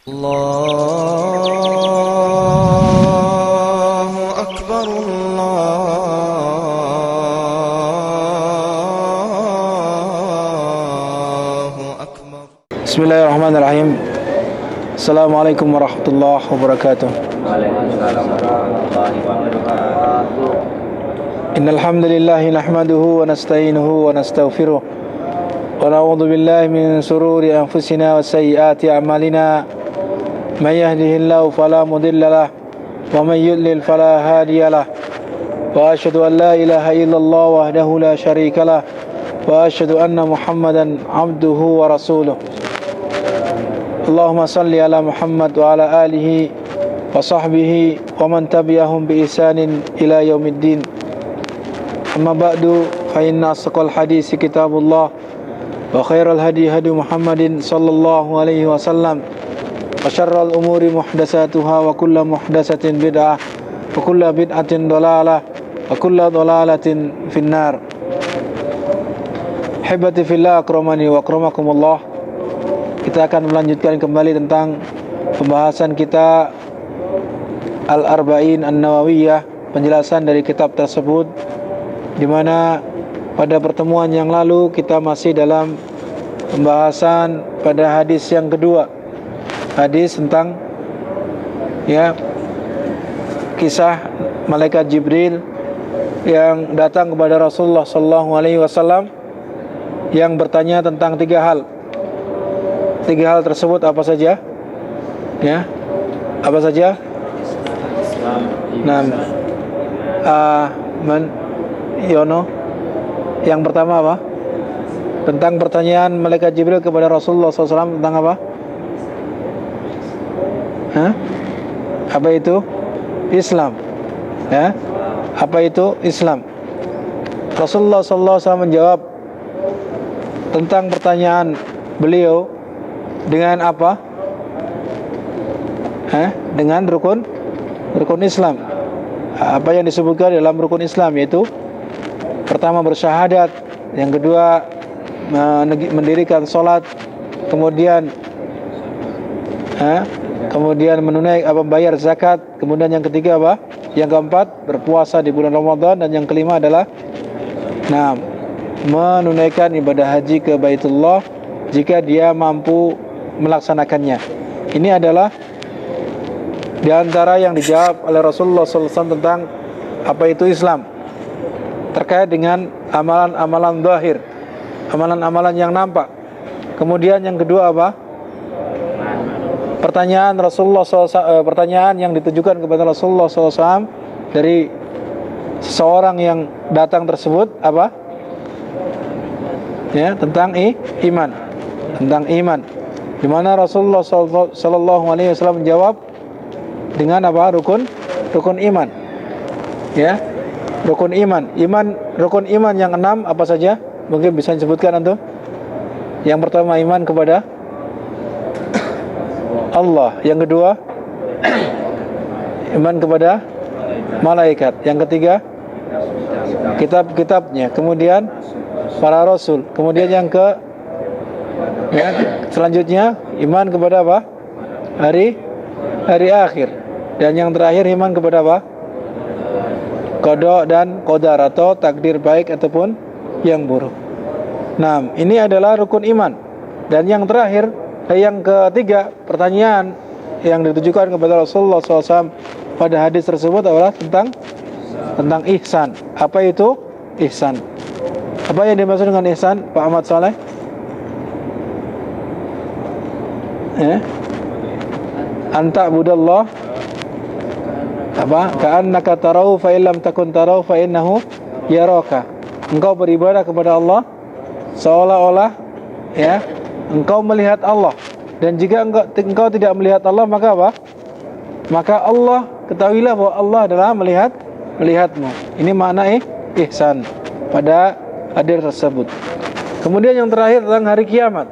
Allahu Akbar, Allahu Akbar. Bismillahirrahmanirrahim. Assalamualaikum warahmatullahi wabarakatuh. Waalaikumsalam warahmatullahi wabarakatuh. Innal hamdalillah nahmaduhu wa nasta'inuhu wa nastaghfiruh wa na'udzu billahi min shururi anfusina wa sayyiati a'malina. May yahdihillahu fala mudilla lahu wa may yudlil fala hadiya lahu. Wa asyhadu an la ilaha illallah wahdahu la syarika lahu wa asyhadu anna Muhammadan 'abduhu wa rasuluh. Allahumma salli ala Muhammad wa ala alihi wa sahbihi wa man tabi'ahum bi ihsanin ila yaumiddin. Amma ba'du, fa inna asqal hadisi kitabullah wa khairal hadi hadi Muhammadin sallallahu alaihi wasallam wa syarral umuri muhdatsatuha wa kullu muhdatsatin bid'ah wa kullu bid'atin dhalalah wa kullu dhalalatin finnar. Hibati fillah, akramani wa akramakumullah. Kita akan melanjutkan kembali tentang pembahasan kita Al-Arba'in An-Nawawiyah, penjelasan dari kitab tersebut, di mana pada pertemuan yang lalu kita masih dalam pembahasan pada hadis yang kedua, hadis tentang kisah malaikat Jibril yang datang kepada Rasulullah sallallahu alaihi wasallam yang bertanya tentang tiga hal. Tiga hal tersebut apa saja? Apa saja? Yono. Yang pertama apa? Tentang pertanyaan malaikat Jibril kepada Rasulullah SAW tentang apa? Apa itu? Islam. Apa itu Islam? Rasulullah SAW menjawab tentang pertanyaan beliau dengan apa? Dengan rukun Islam. Apa yang disebutkan dalam rukun Islam, yaitu pertama bersyahadat, yang kedua mendirikan sholat, kemudian membayar zakat, kemudian yang ketiga apa? Yang keempat berpuasa di bulan Ramadan, dan yang kelima adalah menunaikan ibadah haji ke Baitullah jika dia mampu melaksanakannya. Ini adalah di antara yang dijawab oleh Rasulullah SAW tentang apa itu Islam, terkait dengan amalan-amalan zahir, amalan-amalan yang nampak. Kemudian yang kedua apa? Pertanyaan Rasulullah SAW, pertanyaan yang ditujukan kepada Rasulullah SAW dari seseorang yang datang tersebut apa? Tentang iman, tentang iman. Di mana Rasulullah Sallallahu Alaihi Wasallam menjawab dengan apa? Rukun iman. Rukun iman yang 6 apa saja? Mungkin bisa disebutkan antum. Yang pertama, iman kepada Allah. Yang kedua, iman kepada malaikat. Yang ketiga, kitab-kitabnya. Kemudian para rasul. Kemudian yang selanjutnya iman kepada apa? Hari akhir. Dan yang terakhir iman kepada apa? Qada dan qadar, atau takdir baik ataupun yang buruk. Nah, ini adalah rukun iman. Dan yang terakhir, yang ketiga, pertanyaan yang ditujukan kepada Rasulullah SAW pada hadis tersebut adalah tentang ihsan. Apa itu ihsan? Apa yang dimaksud dengan ihsan, Pak Ahmad Saleh? Anta budallah apa? Ka'annaka tarahu fa illam takun tarahu fa innahu yaraka. Engkau beribadah kepada Allah seolah-olah engkau melihat Allah, dan jika engkau tidak melihat Allah, maka apa? Maka Allah, ketahuilah bahwa Allah adalah melihatmu. Ini makna ihsan pada hadis tersebut. Kemudian yang terakhir tentang hari kiamat.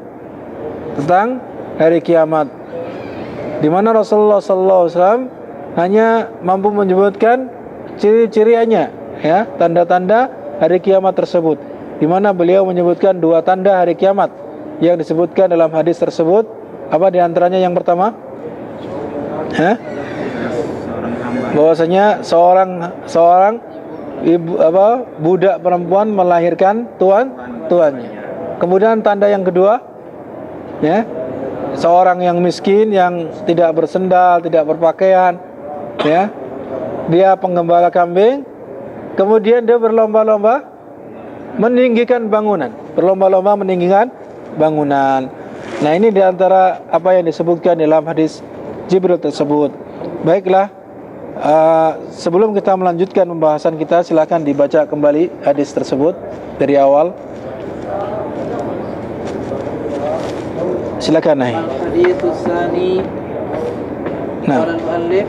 Tentang hari kiamat, di mana Rasulullah SAW hanya mampu menyebutkan ciri-cirinya, tanda-tanda hari kiamat tersebut, di mana beliau menyebutkan 2 tanda hari kiamat yang disebutkan dalam hadis tersebut, Apa di antaranya yang pertama? Bahwasanya seorang ibu budak perempuan melahirkan tuannya. Kemudian tanda yang kedua, ya, seorang yang miskin yang tidak bersendal, tidak berpakaian, ya, dia penggembala kambing, kemudian dia berlomba-lomba meninggikan bangunan, Nah, ini di antara apa yang disebutkan dalam hadis Jibril tersebut. Baiklah, sebelum kita melanjutkan pembahasan kita, silakan dibaca kembali hadis tersebut dari awal. Silakan, Nahi. Al-haditsus tsani. Nah. Qala al-muallif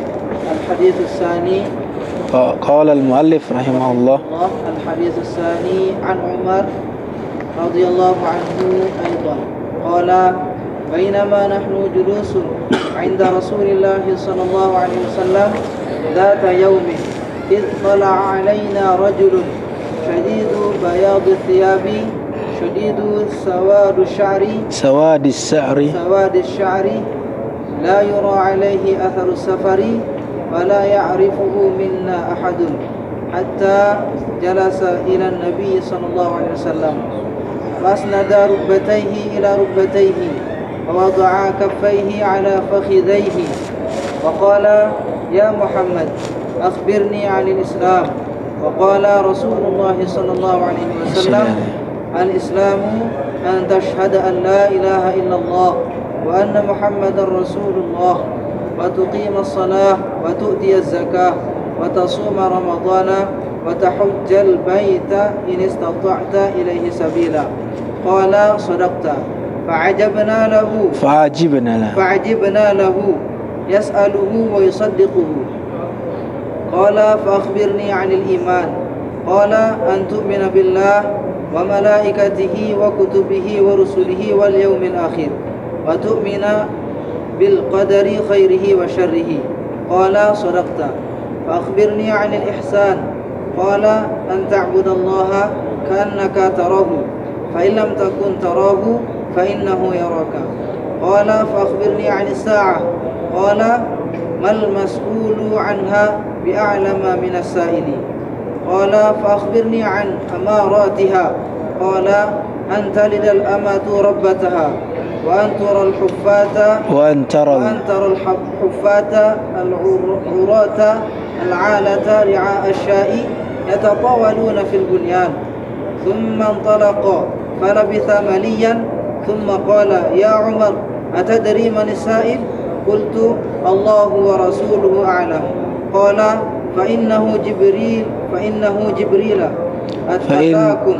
al-haditsus tsani. Qala al-muallif rahimahullah. Al-haditsus tsani an Umar radhiyallahu anhu aidan. Qala bainama nahnu julusun 'inda Rasulillah sallallahu alaihi wasallam ذات يوم إذ طلع علينا رجل شديد بياض الثياب شديد سواد الشعر لا يرى عليه أثر السفر ولا يعرفه منا أحد حتى جلس إلى النبي صلى الله عليه وسلم فأسند ركبتيه إلى ركبتيه ووضع كفيه على فخذيه وقال يا محمد أخبرني عن الإسلام. وقال رسول الله صلى الله عليه وسلم الإسلام أن تشهد أن لا إله إلا الله وأن محمد رسول الله وتقيم الصلاة وتؤتي الزكاة وتصوم رمضان وتحج البيت إن استطعت إليه سبيلا. قال صدقت. فعجبنا له يسأله ويصدقه. قال فأخبرني عن الإيمان. قال أن تؤمن بالله وملائكته وكتبه ورسله واليوم الآخر وتؤمن بالقدر خيره وشره. قال صدقت. فأخبرني عن الإحسان. قال أن تعبد الله كأنك تراه فإن لم تكن تراه فإنه يراك. قال فأخبرني عن الساعة. قال ما المسؤول عنها بأعلم من السائل. قال فأخبرني عن أماراتها. قال أن تلد الأمة ربتها وأن ترى الحفاة العراة العالة رعاء الشاء يتطاولون في البنيان. ثم انطلق فلبث مليا ثم قال يا عمر أتدري من السائل؟ قلت الله ورسوله أعلم. قال فإنه جبريل أتاكم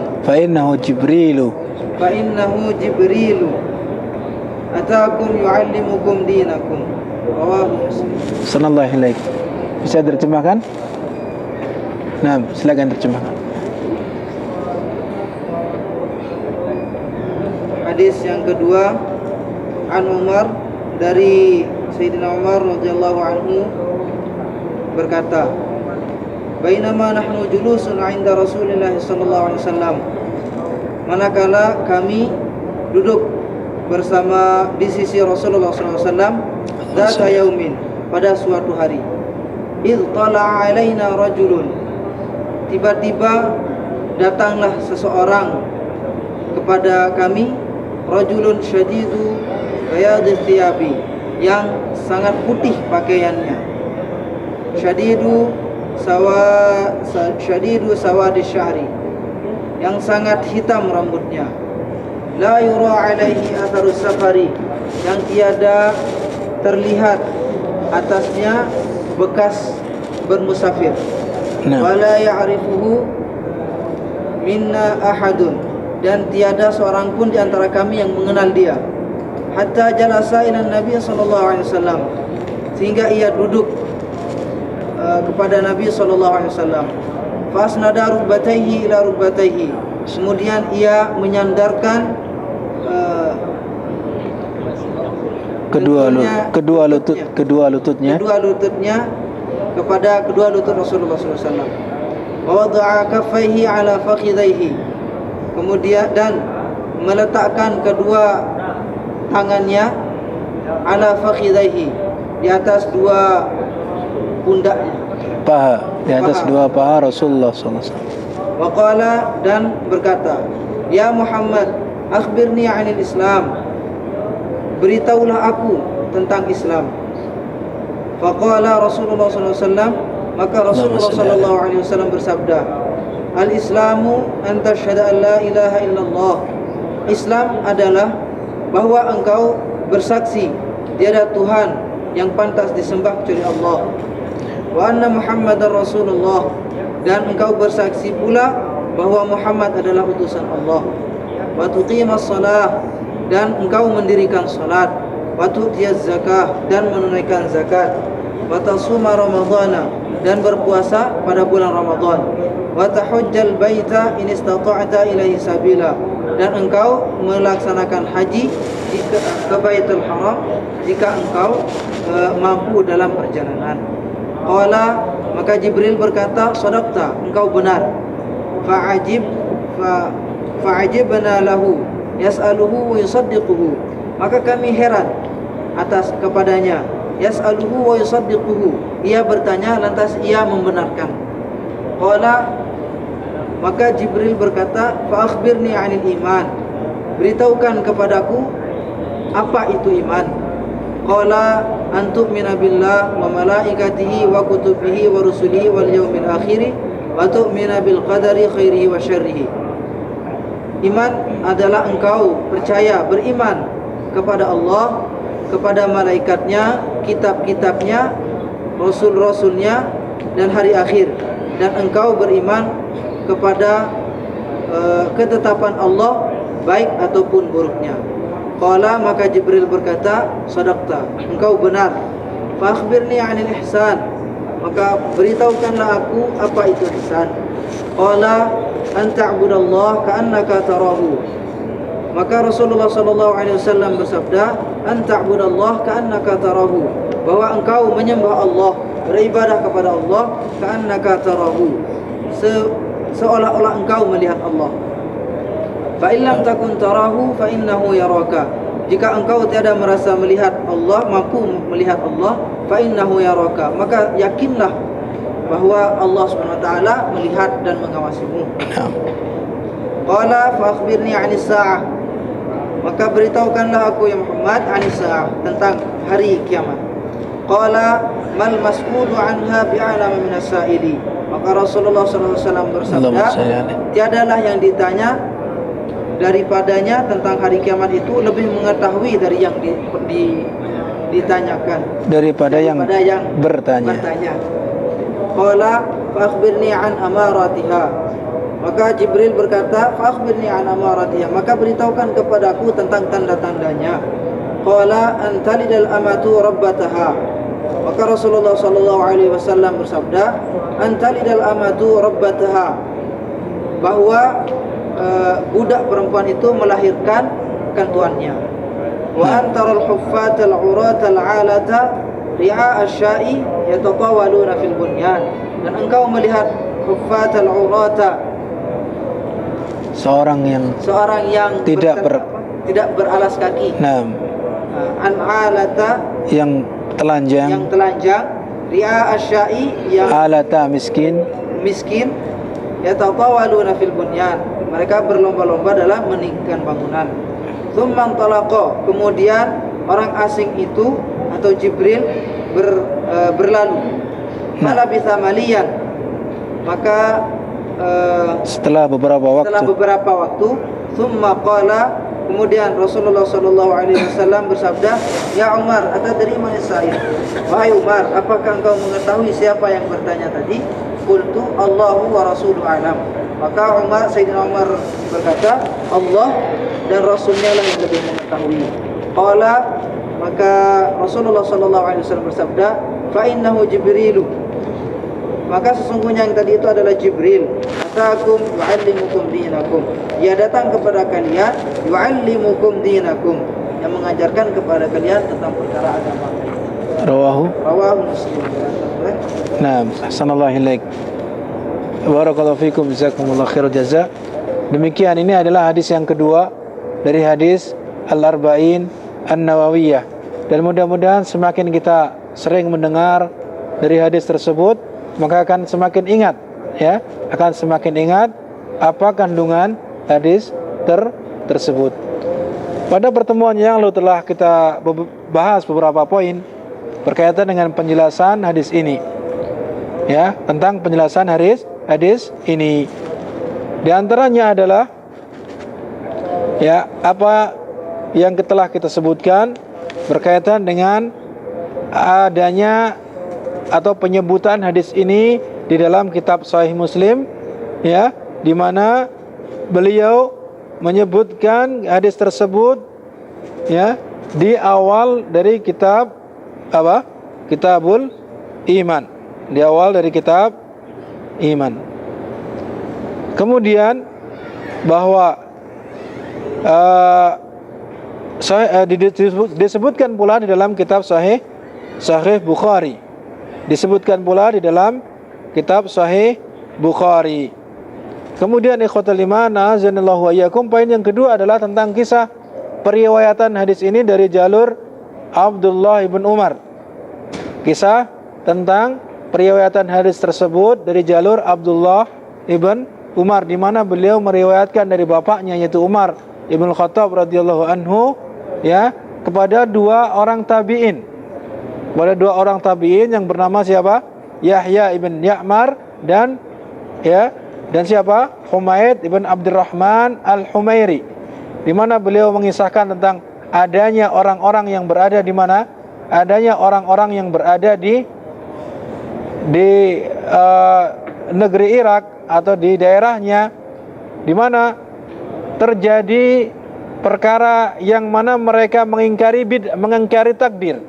أتاكم يعلمكم دينكم. رواه مسلم. Sallallahu alaihi. Bisa diterjemahkan? Nah, silakan terjemahkan. Hadis yang kedua, an Umar, dari Sayyidina Umar radhiyallahu anhu berkata, bainama nahnu julusun 'inda Rasulillah sallallahu alaihi wasallam, manakala kami duduk bersama di sisi Rasulullah sallallahu alaihi wasallam, dzata yaumin, pada suatu hari, idh tala'a alaina rajulun, tiba-tiba datanglah seseorang kepada kami, rajulun syadidu bayadhi thiyabi, yang sangat putih pakaiannya, syadidu sawadi sya'ri, yang sangat hitam rambutnya, la yura alaihi atharus safari, yang tiada terlihat atasnya bekas bermusafir, wala ya'rifuhu minna ahadun, dan tiada seorang pun di antara kami yang mengenal dia, hatta jalasa ila Nabi sallallahu alaihi wasallam, sehingga ia duduk kepada Nabi sallallahu alaihi wasallam, fasnada rukbatayhi ila rukbatayhi, kemudian ia menyandarkan kedua lututnya kepada kedua lutut Rasulullah sallallahu alaihi wasallam, wa wada'a kaffaihi ala fakhidhaihi, kemudian dan meletakkan kedua tangannya ala fakhidaihi, di atas dua pundaknya. Paha, di atas Paha. dua paha Rasulullah SAW. Wa qala, dan berkata, ya Muhammad, akhbirni 'anil Islam, beritahulah aku tentang Islam. Faqala Rasulullah SAW, maka Rasulullah SAW bersabda, al-Islamu an tashhadu an la ilaha illallah. Islam adalah bahwa engkau bersaksi tiada Tuhan yang pantas disembah kecuali Allah, wa anna Muhammadar Rasulullah, dan engkau bersaksi pula bahwa Muhammad adalah utusan Allah, wa tuqimas salah, dan engkau mendirikan salat, wa tu'tiyaz zakah, dan menunaikan zakat, wa tasuma ramadhana, dan berpuasa pada bulan Ramadan, wa tahujjal baita in istata'ta ilaihi sabila, dan engkau melaksanakan haji ke Baitul Haram jika engkau mampu dalam perjalanan. Qala, maka Jibril berkata, sadaqta, engkau benar. Fa'ajibna lahu yas'aluhu wa yusaddiquhu, maka kami heran atas kepadanya. Yas'aluhu wa yusaddiquhu, ia bertanya lantas ia membenarkan. Qala, maka Jibril berkata, fa akhbirni 'anil iman, beritahukan kepadaku apa itu iman. Qala, an tu'mina billah wa malaikatihi wa kutubihi wa rusulihi wal yawmil akhir wa tu'mina bil qadari khairihi wa syarrihi. Iman adalah engkau percaya, beriman kepada Allah, kepada malaikatnya, kitab-kitabnya, rasul-rasulnya, dan hari akhir, dan engkau beriman kepada ketetapan Allah, baik ataupun buruknya. Qala, maka Jibril berkata, sadaqta, engkau benar. Fa akhbirni 'anil ihsan, maka beritahukanlah aku apa itu ihsan. Qala, an ta'budallah ka'annaka tarahu, maka Rasulullah SAW bersabda, an ta'budallah ka'annaka tarahu, bahwa engkau menyembah Allah, beribadah kepada Allah, ka'annaka tarahu, seolah-olah engkau melihat Allah. Fa illam takun tarahu fa innahu yaraka, jika engkau tiada merasa melihat Allah, mampu melihat Allah, fa innahu yaraka, maka yakinlah bahwa Allah SWT melihat dan mengawasimu. Qala, fa akhbirni 'anis sa'ah, maka beritahukanlah aku ya Muhammad 'anis sa'ah, tentang hari kiamat. Qala, mal mas'ulu 'anha bi'alama minas sa'ili, maka Rasulullah SAW bersabda, tiadalah yang ditanya daripadanya tentang hari kiamat itu lebih mengetahui dari yang ditanyakan, daripada yang bertanya. Qala, fa akhbirni 'an amaratiha, maka Jibril berkata, fa akhbirni 'an amaratiha, maka beritahukan kepadaku tentang tanda-tandanya. Qala, an talidal amatu rabbataha, maka Rasulullah SAW bersabda, an talidal amatu rabbataha, bahwa budak perempuan itu melahirkan tuannya. Wa antaral huffatal uratal alata ri'a asya'i yatatawaluna fil bunyan, dan engkau melihat huffatal urata, seorang yang tidak beralas kaki. Naam. An alata, yang telanjang. Ri'a asya'i, yang alata, miskin. Yatatawaluna fil bunyan, mereka berlomba-lomba dalam meninggikan bangunan. Tsumman talaqa, kemudian orang asing itu atau Jibril berlalu. Malabitha maliyan, maka setelah beberapa waktu, tsumma qala, kemudian Rasulullah SAW bersabda, ya Umar, atadri man as-sa'il, wahai Umar, apakah engkau mengetahui siapa yang bertanya tadi? Qultu Allahu wa rasuluhu a'lam, maka Sayyidina Umar berkata, Allah dan Rasulnya lah yang lebih mengetahui. Qala, maka Rasulullah SAW bersabda, fa innahu Jibrilu, maka sesungguhnya yang tadi itu adalah Jibril. Atakum yu'allimukum dinakum, ia datang kepada kalian, yu'allimukum dinakum, yang mengajarkan kepada kalian tentang perkara agama. Rawahu Muslim. Naam, ahsanallahu ilaik. Barakallahu fikum, jazakumullah khairul jazaa. Demikian, ini adalah hadis yang kedua dari hadis Al-Arba'in An-Nawawiyah Dan mudah-mudahan semakin kita sering mendengar dari hadis tersebut, maka akan semakin ingat, ya, akan semakin ingat apa kandungan hadis tersebut. Pada pertemuan yang lalu telah kita bahas beberapa poin berkaitan dengan penjelasan hadis ini, ya, tentang penjelasan hadis ini. Di antaranya adalah, ya, apa yang telah kita sebutkan berkaitan dengan adanya atau penyebutan hadis ini di dalam kitab Sahih Muslim, ya, di mana beliau menyebutkan hadis tersebut, ya, di awal dari kitab apa? Kitabul Iman. Di awal dari kitab Iman. Kemudian bahwa disebutkan pula di dalam kitab Sahih Bukhari. Disebutkan pula di dalam kitab Sahih Bukhari. Kemudian ikhwatul iman, azanillahu wa iyyakum, poin yang kedua adalah tentang kisah periwayatan hadis ini dari jalur Abdullah ibn Umar. Kisah tentang periwayatan hadis tersebut dari jalur Abdullah ibn Umar, di mana beliau meriwayatkan dari bapaknya yaitu Umar ibn Khattab radhiyallahu anhu, ya, kepada dua orang tabi'in. Kepada dua orang tabi'in yang bernama siapa? Yahya ibn Ya'mar dan, ya, dan siapa? Humaid ibn Abdurrahman al-Humairi, di mana beliau mengisahkan tentang adanya orang-orang yang berada di mana? Adanya orang-orang yang berada di negeri Irak atau di daerahnya, di mana terjadi perkara yang mana mereka mengingkari takdir.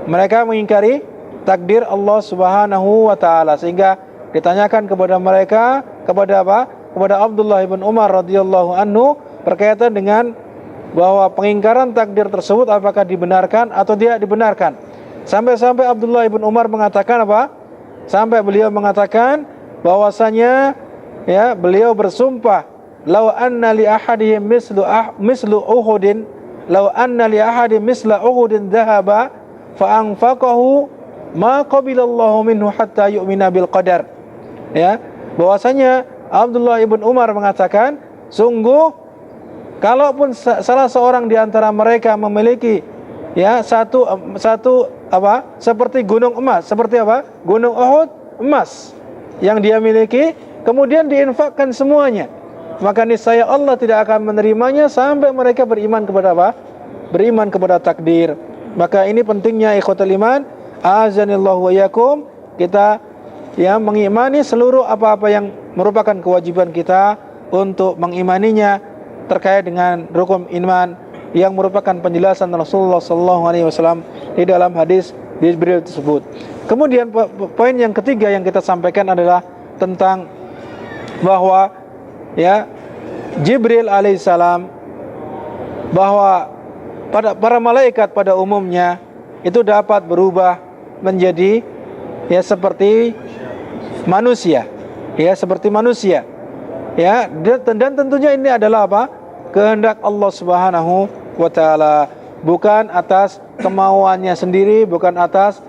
Mereka mengingkari takdir Allah Subhanahu wa taala, sehingga ditanyakan kepada mereka, kepada apa? Kepada Abdullah ibn Umar radhiyallahu anhu berkaitan dengan bahwa pengingkaran takdir tersebut apakah dibenarkan atau tidak dibenarkan. Sampai-sampai Abdullah ibn Umar mengatakan apa? Sampai beliau mengatakan bahwasanya, ya, beliau bersumpah, "Lau anna li ahadihim mislu Uhudin, lau anna li ahadin misla Uhudin dhahaba fa anfaqahu ma qabilallahu minhu hatta yu'mina bil qadar." Ya, bahwasanya Abdullah ibn Umar mengatakan, sungguh kalaupun salah seorang di antara mereka memiliki, ya, satu apa? Seperti gunung emas, seperti apa? Gunung Uhud emas yang dia miliki, kemudian diinfakkan semuanya, maka niscaya Allah tidak akan menerimanya sampai mereka beriman kepada apa? Beriman kepada takdir. Maka ini pentingnya ikhwatul iman, azanillahu wa iyyakum, kita, ya, mengimani seluruh apa-apa yang merupakan kewajiban kita untuk mengimaninya terkait dengan rukun iman yang merupakan penjelasan Rasulullah SAW di dalam hadis Jibril tersebut. Kemudian poin yang ketiga yang kita sampaikan adalah tentang bahwa, ya, Jibril alaihissalam, bahwa para malaikat pada umumnya itu dapat berubah menjadi, ya, seperti manusia, ya, seperti manusia, ya, dan tentunya ini adalah apa? Kehendak Allah Subhanahu wa taala, bukan atas kemauannya sendiri, bukan atas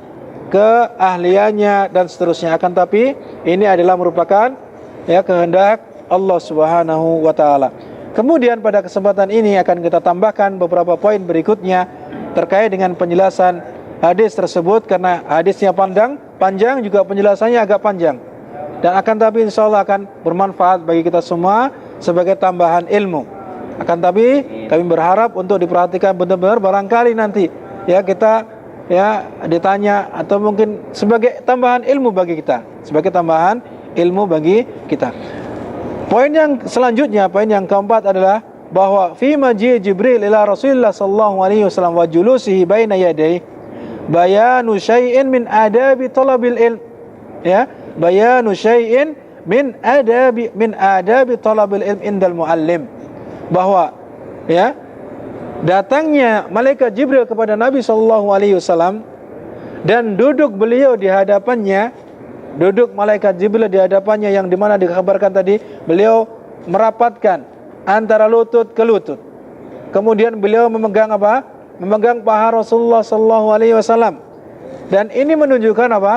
keahliannya dan seterusnya, akan tapi ini adalah merupakan, ya, kehendak Allah Subhanahu wa taala. Kemudian pada kesempatan ini akan kita tambahkan beberapa poin berikutnya terkait dengan penjelasan hadis tersebut, karena hadisnya panjang juga penjelasannya agak panjang, dan akan tapi insyaallah akan bermanfaat bagi kita semua sebagai tambahan ilmu. Akan tapi kami berharap untuk diperhatikan benar-benar, barangkali nanti, ya, kita, ya, ditanya atau mungkin sebagai tambahan ilmu bagi kita, sebagai tambahan ilmu bagi kita. Poin yang selanjutnya, poin yang keempat adalah bahwa fi maji Jibril ila Rasulullah sallallahu alaihi wasallam wa julusihi baina yadayhi bayanu syai'in min adabi talabil ilm, ya, bayanu syai'in min adabi talabil ilm indal muallim, bahwa, ya, datangnya malaikat Jibril kepada Nabi sallallahu alaihi wasallam dan duduk beliau di hadapannya, duduk malaikat Jibril di hadapannya, yang dimana dikabarkan tadi beliau merapatkan antara lutut ke lutut, kemudian beliau memegang apa? memegang paha Rasulullah sallallahu alaihi wasallam. Dan ini menunjukkan apa?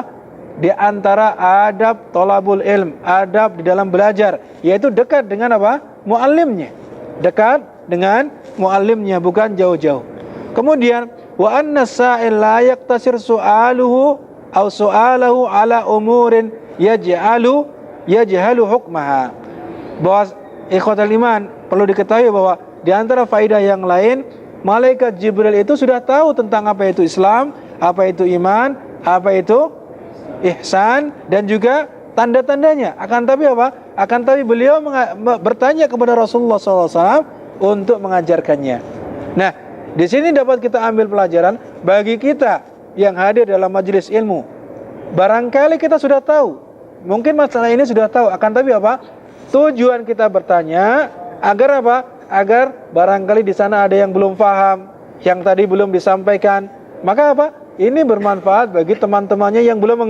Di antara adab thalabul ilm, adab di dalam belajar, yaitu dekat dengan apa? Muallimnya. Dekat dengan muallimnya, bukan jauh-jauh. Kemudian wa anna sa'il la yaqtasir su'aluhu aw su'alahu ala umurin yajhalu hukmaha. Bahwa ikhwatul iman, perlu diketahui bahwa di antara faedah yang lain, malaikat Jibril itu sudah tahu tentang apa itu Islam, apa itu iman, apa itu ihsan, dan juga tanda-tandanya. Akan tapi apa? Akan tapi beliau bertanya kepada Rasulullah SAW untuk mengajarkannya. Nah, di sini dapat kita ambil pelajaran bagi kita yang hadir dalam majelis ilmu. Barangkali kita sudah tahu, mungkin masalah ini sudah tahu, akan tapi apa? Tujuan kita bertanya agar apa? Agar barangkali di sana ada yang belum paham, yang tadi belum disampaikan. Maka apa? Ini bermanfaat bagi teman-temannya yang belum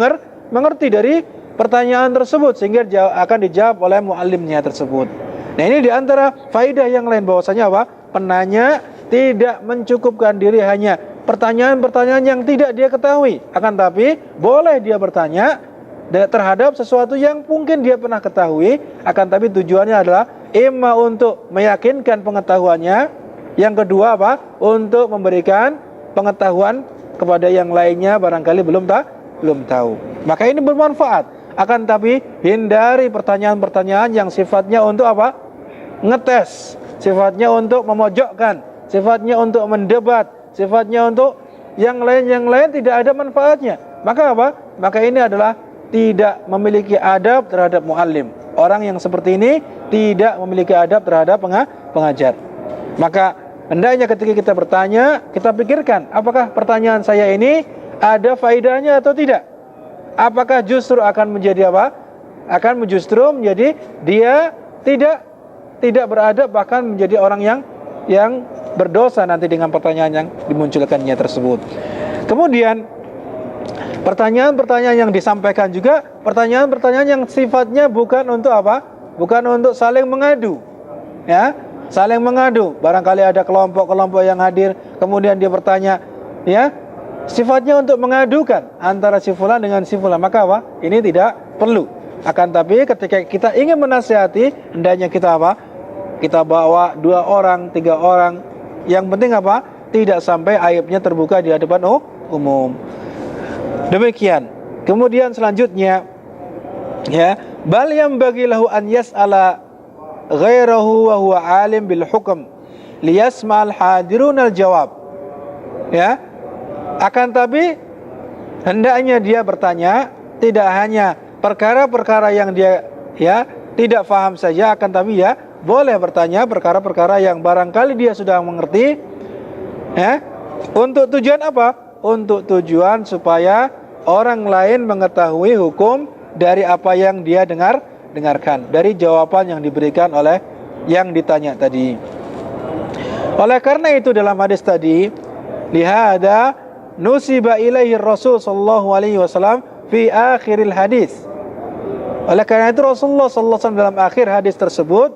mengerti dari pertanyaan tersebut, sehingga akan dijawab oleh muallimnya tersebut. Nah, ini diantara faidah yang lain, bahwasanya apa? Penanya tidak mencukupkan diri hanya pertanyaan-pertanyaan yang tidak dia ketahui, akan tapi boleh dia bertanya terhadap sesuatu yang mungkin dia pernah ketahui, akan tapi tujuannya adalah imma untuk meyakinkan pengetahuannya, yang kedua apa? Untuk memberikan pengetahuan kepada yang lainnya barangkali belum tahu. Maka ini bermanfaat. Akan tapi hindari pertanyaan-pertanyaan yang sifatnya untuk apa? Ngetes, sifatnya untuk memojokkan, sifatnya untuk mendebat, sifatnya untuk yang lain tidak ada manfaatnya. Maka apa? Maka ini adalah tidak memiliki adab terhadap muallim. Orang yang seperti ini tidak memiliki adab terhadap pengajar. Maka hendaknya ketika kita bertanya, kita pikirkan apakah pertanyaan saya ini ada faedahnya atau tidak. Apakah justru akan menjadi apa? Akan justru menjadi dia tidak beradab, bahkan menjadi orang yang berdosa nanti dengan pertanyaan yang dimunculkannya tersebut. Kemudian pertanyaan-pertanyaan yang disampaikan juga pertanyaan-pertanyaan yang sifatnya bukan untuk apa? Bukan untuk saling mengadu. Ya, saling mengadu. Barangkali ada kelompok-kelompok yang hadir, kemudian dia bertanya, ya, sifatnya untuk mengadukan antara si fulan dengan si fulan. Maka apa? Ini tidak perlu. Akan tapi ketika kita ingin menasihati, hendaknya kita apa? Kita bawa 2 orang, 3 orang. Yang penting apa? Tidak sampai aibnya terbuka di hadapan umum. Demikian. Kemudian selanjutnya, ya, bal yang bagilahu an yas'ala ghairahu wa huwa alim bil hukm liyasma'al hadirun al jawab. Ya. Akan tapi hendaknya dia bertanya tidak hanya perkara-perkara yang dia tidak paham saja, akan tapi boleh bertanya perkara-perkara yang barangkali dia sudah mengerti. Ya. Untuk tujuan apa? Untuk tujuan supaya orang lain mengetahui hukum dari apa yang dia dengarkan, dari jawaban yang diberikan oleh yang ditanya tadi. Oleh karena itu dalam hadis tadi, lihada nusiba ilaihi Rasul sallallahu alaihi wasallam fi akhiril hadis. Oleh karena itu Rasulullah sallallahu alaihi wasallam dalam akhir hadis tersebut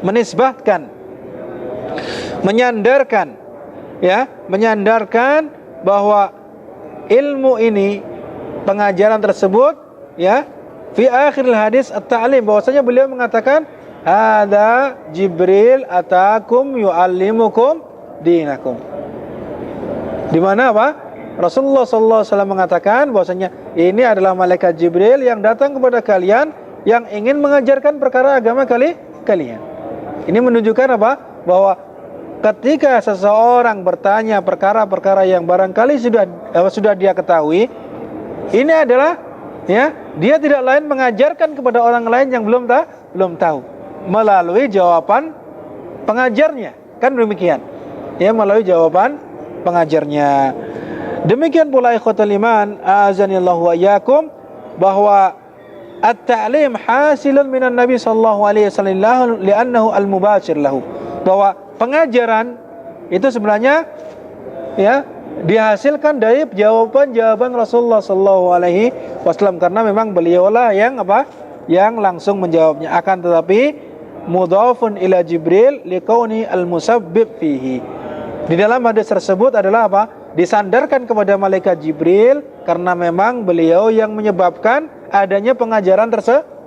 menisbatkan, menyandarkan bahwa ilmu ini, pengajaran tersebut, ya, fi akhiril hadis at-ta'lim, bahwasanya beliau mengatakan hadza Jibril atakum yu'allimukum dinakum. Di mana apa? Rasulullah sallallahu alaihi wasallam mengatakan bahwasanya ini adalah malaikat Jibril yang datang kepada kalian yang ingin mengajarkan perkara agama kalian. Ini menunjukkan apa? Bahwa ketika seseorang bertanya perkara-perkara yang barangkali sudah dia ketahui, ini adalah, ya, dia tidak lain mengajarkan kepada orang lain yang belum tahu melalui jawaban pengajarnya. Kan demikian. Ya, melalui jawaban pengajarnya. Demikian pula ikhwatul iman, azanillahu wa iyyakum, bahwa at-ta'lim hasilun minan nabi sallallahu alaihi wasallam li'annahu al-mubashir lahu. Bahwa pengajaran itu sebenarnya, ya, dihasilkan dari jawaban Rasulullah sallallahu alaihi wasallam, karena memang beliaulah yang apa? Yang langsung menjawabnya. Akan tetapi mudhafun ila Jibril liqauni al-musabbib fihi. Di dalam hadis tersebut adalah apa? Disandarkan kepada malaikat Jibril karena memang beliau yang menyebabkan adanya pengajaran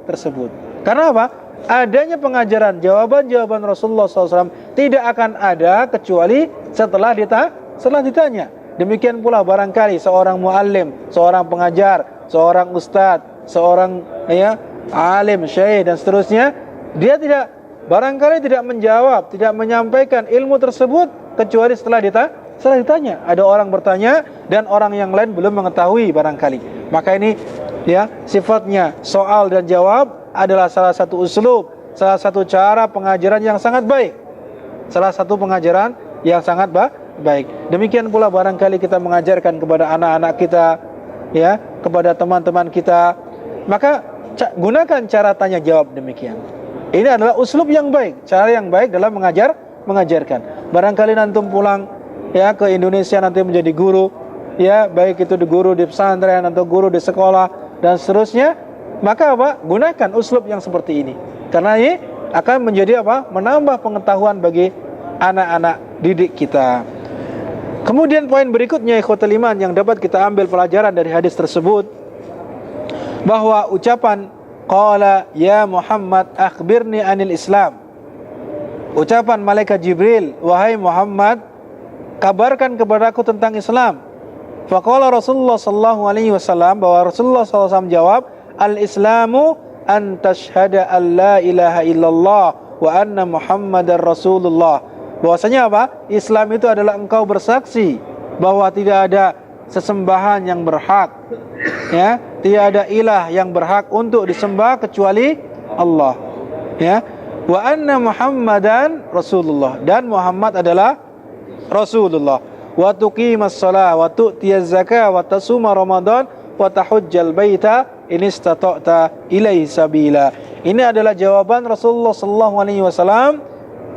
tersebut. Karena apa? Adanya pengajaran, jawaban-jawaban Rasulullah SAW tidak akan ada kecuali setelah ditanya. Demikian pula barangkali seorang muallim, seorang pengajar, seorang ustadz, seorang alim, syekh dan seterusnya, dia barangkali tidak menjawab, tidak menyampaikan ilmu tersebut kecuali setelah ditanya. Ada orang bertanya dan orang yang lain belum mengetahui barangkali. Maka ini sifatnya soal dan jawab adalah salah satu uslub, salah satu cara pengajaran yang sangat baik. Salah satu pengajaran yang sangat baik. Demikian pula barangkali kita mengajarkan kepada anak-anak kita, kepada teman-teman kita, maka gunakan cara tanya jawab demikian. Ini adalah uslub yang baik, cara yang baik dalam mengajarkan. Barangkali nanti pulang ke Indonesia nanti menjadi guru, baik itu guru di pesantren atau guru di sekolah dan seterusnya. Maka gunakan uslub yang seperti ini. Karena ini akan menjadi menambah pengetahuan bagi anak-anak didik kita. Kemudian poin berikutnya ikhwatul iman yang dapat kita ambil pelajaran dari hadis tersebut, bahwa ucapan qala ya Muhammad akhbirni anil Islam, ucapan malaikat Jibril, wahai Muhammad, kabarkan kepadaku tentang Islam. Faqala Rasulullah sallallahu alaihi wasallam, bahwa Rasulullah SAW jawab, al-Islamu an tashhada an la ilaha illallah wa anna Muhammadar Rasulullah. Bahwasanya Islam itu adalah engkau bersaksi bahwa tidak ada sesembahan yang berhak, tidak ada ilah yang berhak untuk disembah kecuali Allah, wa anna Muhammadan Rasulullah, dan Muhammad adalah Rasulullah, wa tuqimas shalah wa tu'tiyaz zakah wa tasuma Ramadan wa tahujjal baita in istata'ta ilaihi sabila. Ini adalah jawaban Rasulullah sallallahu alaihi wasallam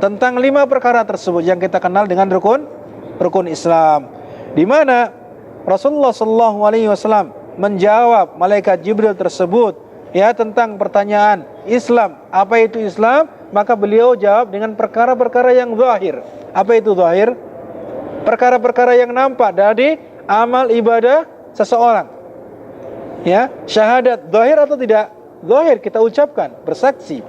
tentang 5 perkara tersebut yang kita kenal dengan rukun Islam, di mana Rasulullah sallallahu alaihi wasallam menjawab malaikat Jibril tersebut tentang pertanyaan Islam, apa itu Islam, maka beliau jawab dengan perkara-perkara yang zahir. Apa itu zahir? Perkara-perkara yang nampak dari amal ibadah seseorang. Syahadat zahir atau tidak? Zahir, kita ucapkan, bersaksi.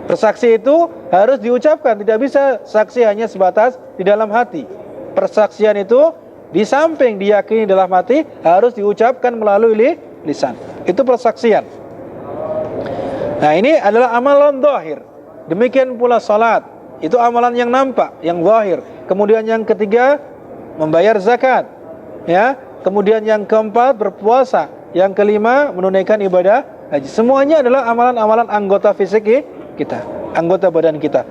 Bersaksi itu harus diucapkan, tidak bisa saksi hanya sebatas di dalam hati. Persaksian itu di samping diyakini dalam hati, harus diucapkan melalui lisan. Itu persaksian. Nah, ini adalah amalan zahir. Demikian pula salat, itu amalan yang nampak, yang zahir. Kemudian yang ketiga, membayar zakat. Kemudian yang keempat, berpuasa. Yang kelima, menunaikan ibadah haji. Semuanya adalah amalan-amalan anggota fisik kita, anggota badan kita.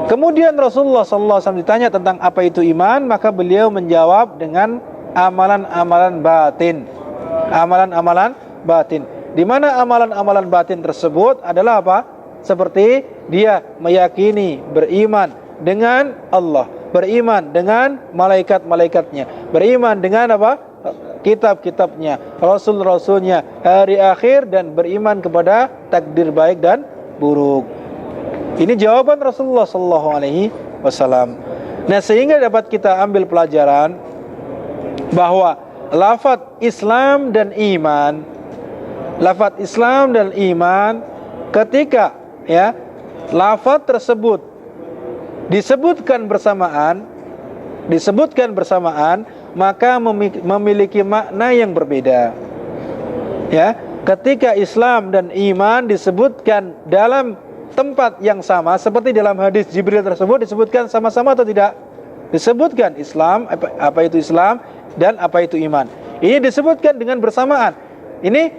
Kemudian Rasulullah SAW ditanya tentang apa itu iman, maka beliau menjawab dengan amalan-amalan batin. Amalan-amalan batin. Di mana amalan-amalan batin tersebut adalah seperti dia meyakini, beriman dengan Allah, beriman dengan malaikat-malaikatnya, beriman dengan kitab-kitabnya, rasul-rasulnya, hari akhir, dan beriman kepada takdir baik dan buruk. Ini jawaban Rasulullah sallallahu alaihi wasallam. Nah, sehingga dapat kita ambil pelajaran bahwa lafaz Islam dan iman, ketika lafaz tersebut disebutkan bersamaan, maka memiliki makna yang berbeda. Ketika Islam dan iman disebutkan dalam tempat yang sama, seperti dalam hadis Jibril tersebut, disebutkan sama-sama atau tidak? Disebutkan Islam, apa itu Islam, dan apa itu iman. Ini disebutkan dengan bersamaan. Ini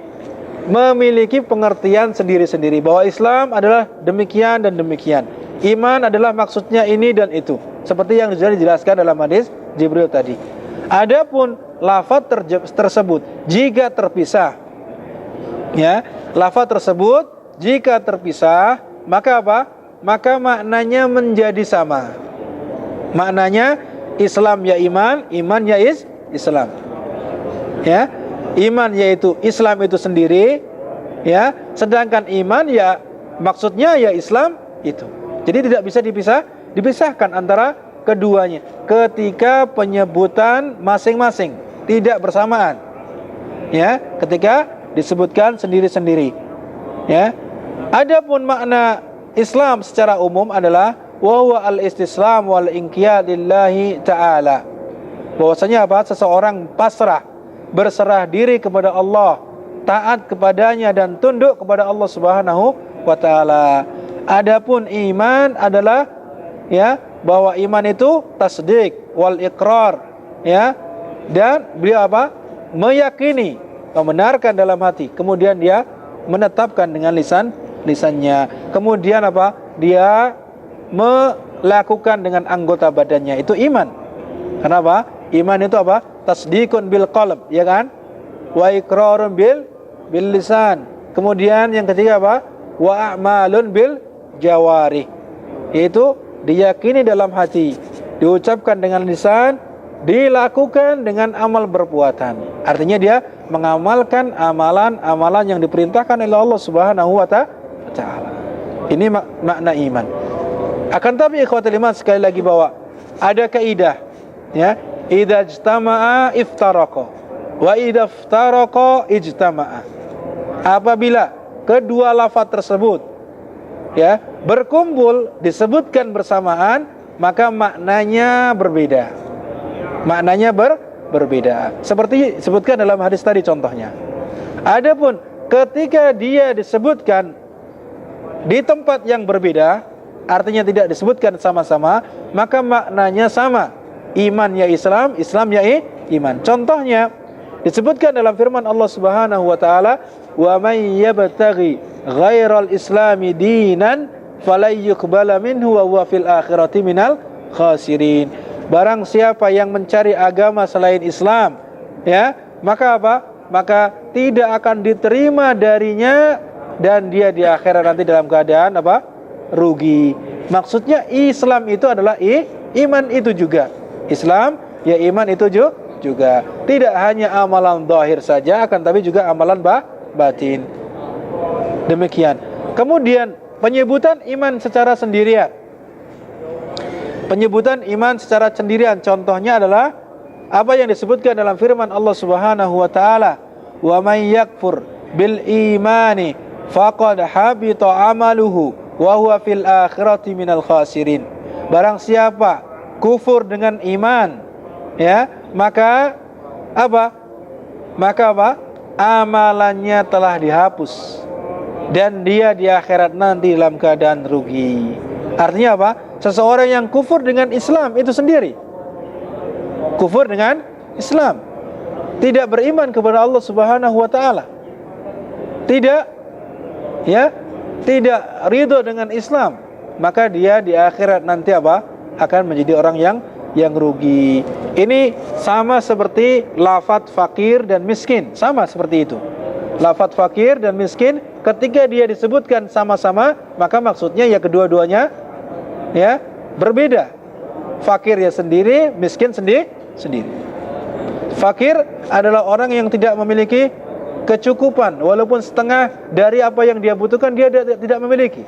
memiliki pengertian sendiri-sendiri, bahwa Islam adalah demikian dan demikian, iman adalah maksudnya ini dan itu, seperti yang sudah dijelaskan dalam hadis Jibril tadi. Adapun lafaz tersebut jika terpisah, lafaz tersebut jika terpisah, maka maka maknanya menjadi sama. Maknanya Islam ya iman, iman ya Islam. Iman yaitu Islam itu sendiri, sedangkan iman maksudnya Islam itu. Jadi tidak bisa dipisahkan antara keduanya ketika penyebutan masing-masing, tidak bersamaan. Ya, ketika disebutkan sendiri-sendiri. Ya. Adapun makna Islam secara umum adalah wa huwa al-istislam wal inqiyad lillahi ta'ala. Bahwasanya apa? Seseorang pasrah, berserah diri kepada Allah, taat kepadanya dan tunduk kepada Allah Subhanahu wa taala. Adapun iman adalah ya, bahwa iman itu tasdik wal iqrar, ya. Dan beliau apa? Meyakini, membenarkan dalam hati, kemudian dia menetapkan dengan lisannya. Kemudian apa? Dia melakukan dengan anggota badannya. Itu iman. Kenapa? Iman itu apa? Tasdikun bil qalb, ya kan? Wa iqrarun bil lisan. Kemudian yang ketiga apa? Wa a'malun bil jawarih. Yaitu diyakini dalam hati, diucapkan dengan lisan, dilakukan dengan amal perbuatan. Artinya dia mengamalkan amalan-amalan yang diperintahkan oleh Allah Subhanahu wa taala. Ini makna iman. Akan tapi ikhwatul iman, sekali lagi bahwa ada kaidah, ya, idza ijtama'a iftaraqa wa idza iftaraqa ijtama'a. Apabila kedua lafaz tersebut, ya, berkumpul disebutkan bersamaan, maka maknanya berbeda. Maknanya berbeda. Seperti disebutkan dalam hadis tadi contohnya. Adapun ketika dia disebutkan di tempat yang berbeda, artinya tidak disebutkan sama-sama, maka maknanya sama. Iman ya Islam, Islam ya iman. Contohnya disebutkan dalam firman Allah Subhanahu wa taala, "Wa may yabtaghi ghairal islami dinan falay yuqbala minhu wa huwa fil akhirati minal khasirin." Barang siapa yang mencari agama selain Islam, ya, maka apa? Maka tidak akan diterima darinya dan dia di akhirat nanti dalam keadaan apa? Rugi. Maksudnya Islam itu adalah iman itu juga. Islam ya iman itu juga. Tidak hanya amalan zahir saja, akan tapi juga amalan batin. Demikian. Kemudian penyebutan iman secara sendirian. Penyebutan iman secara sendirian contohnya adalah apa yang disebutkan dalam firman Allah Subhanahu wa taala, "Wa may yakfur bil imani faqad habita amaluhu wa huwa fil akhirati minal khasirin." Barang siapa kufur dengan iman, ya, maka apa? Maka apa? Amalannya telah dihapus dan dia di akhirat nanti dalam keadaan rugi. Artinya apa? Seseorang yang kufur dengan Islam itu sendiri, kufur dengan Islam, tidak beriman kepada Allah Subhanahu wa taala, tidak, ya, tidak ridho dengan Islam, maka dia di akhirat nanti apa? Akan menjadi orang yang rugi. Ini sama seperti lafadz fakir dan miskin, sama seperti itu. Lafadz fakir dan miskin ketika dia disebutkan sama-sama, maka maksudnya ya kedua-duanya ya berbeda. Fakir ya sendiri, miskin sendiri. Fakir adalah orang yang tidak memiliki kecukupan, walaupun setengah dari apa yang dia butuhkan dia tidak memiliki.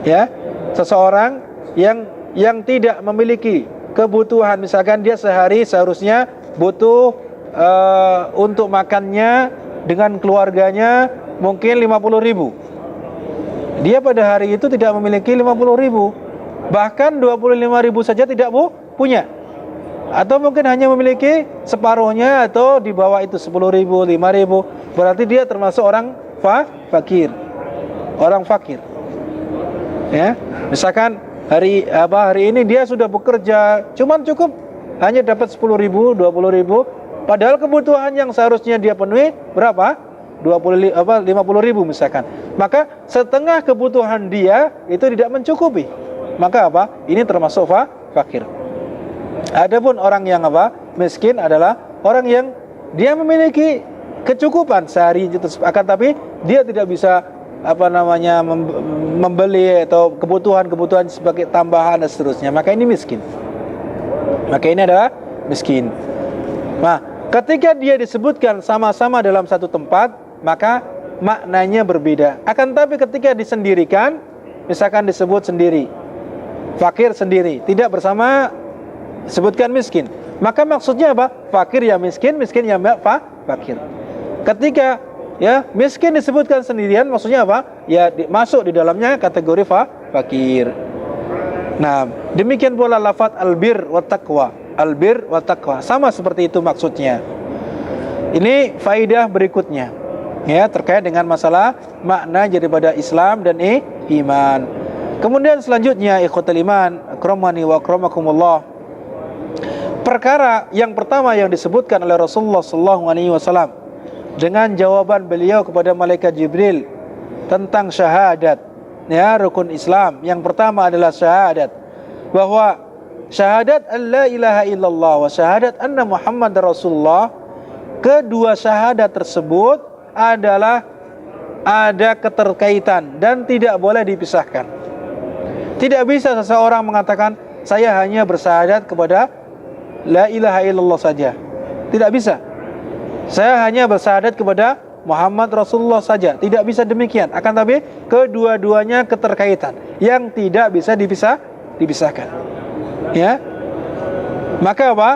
Ya, seseorang yang tidak memiliki kebutuhan, misalkan dia sehari seharusnya butuh untuk makannya dengan keluarganya mungkin 50.000. Dia pada hari itu tidak memiliki 50.000, bahkan 25.000 saja tidak punya, atau mungkin hanya memiliki separuhnya atau di bawah itu 10.000, 5.000. Berarti dia termasuk orang fakir, orang fakir. Ya, misalkan hari ini dia sudah bekerja, cuman cukup hanya dapat 10.000, 20.000, padahal kebutuhan yang seharusnya dia penuhi berapa? 50.000 misalkan. Maka setengah kebutuhan dia itu tidak mencukupi. Maka apa? Ini termasuk fakir. Adapun orang yang miskin adalah orang yang dia memiliki kecukupan sehari itu, akan tapi dia tidak bisa membeli atau kebutuhan sebagai tambahan dan seterusnya. Maka ini miskin. Maka ini adalah miskin. Nah, ketika dia disebutkan sama-sama dalam satu tempat, maka maknanya berbeda. Akan tapi ketika disendirikan, misalkan disebut sendiri, fakir sendiri, tidak bersama sebutkan miskin. Maka maksudnya apa? Fakir ya miskin, miskin ya fakir. Ketika ya miskin disebutkan sendirian, maksudnya apa? Ya masuk di dalamnya kategori fakir. Nah, demikian pula lafaz albir wa taqwa. Albir wa taqwa sama seperti itu maksudnya. Ini faidah berikutnya ya terkait dengan masalah makna daripada Islam dan iman. Kemudian selanjutnya ikhwatul iman, akramani wa akramakumullah. Perkara yang pertama yang disebutkan oleh Rasulullah sallallahu alaihi wasallam dengan jawaban beliau kepada malaikat Jibril tentang syahadat, ya, rukun Islam. Yang pertama adalah syahadat, bahwa syahadat alla ilaha illallah wa syahadat anna Muhammadar Rasulullah. Kedua syahadat tersebut adalah ada keterkaitan dan tidak boleh dipisahkan. Tidak bisa seseorang mengatakan saya hanya bersyahadat kepada la ilaha illallah saja. Tidak bisa. Saya hanya bersyahadat kepada Muhammad Rasulullah saja. Tidak bisa demikian. Akan tapi kedua-duanya keterkaitan yang tidak bisa dipisahkan. Ya. Maka apa?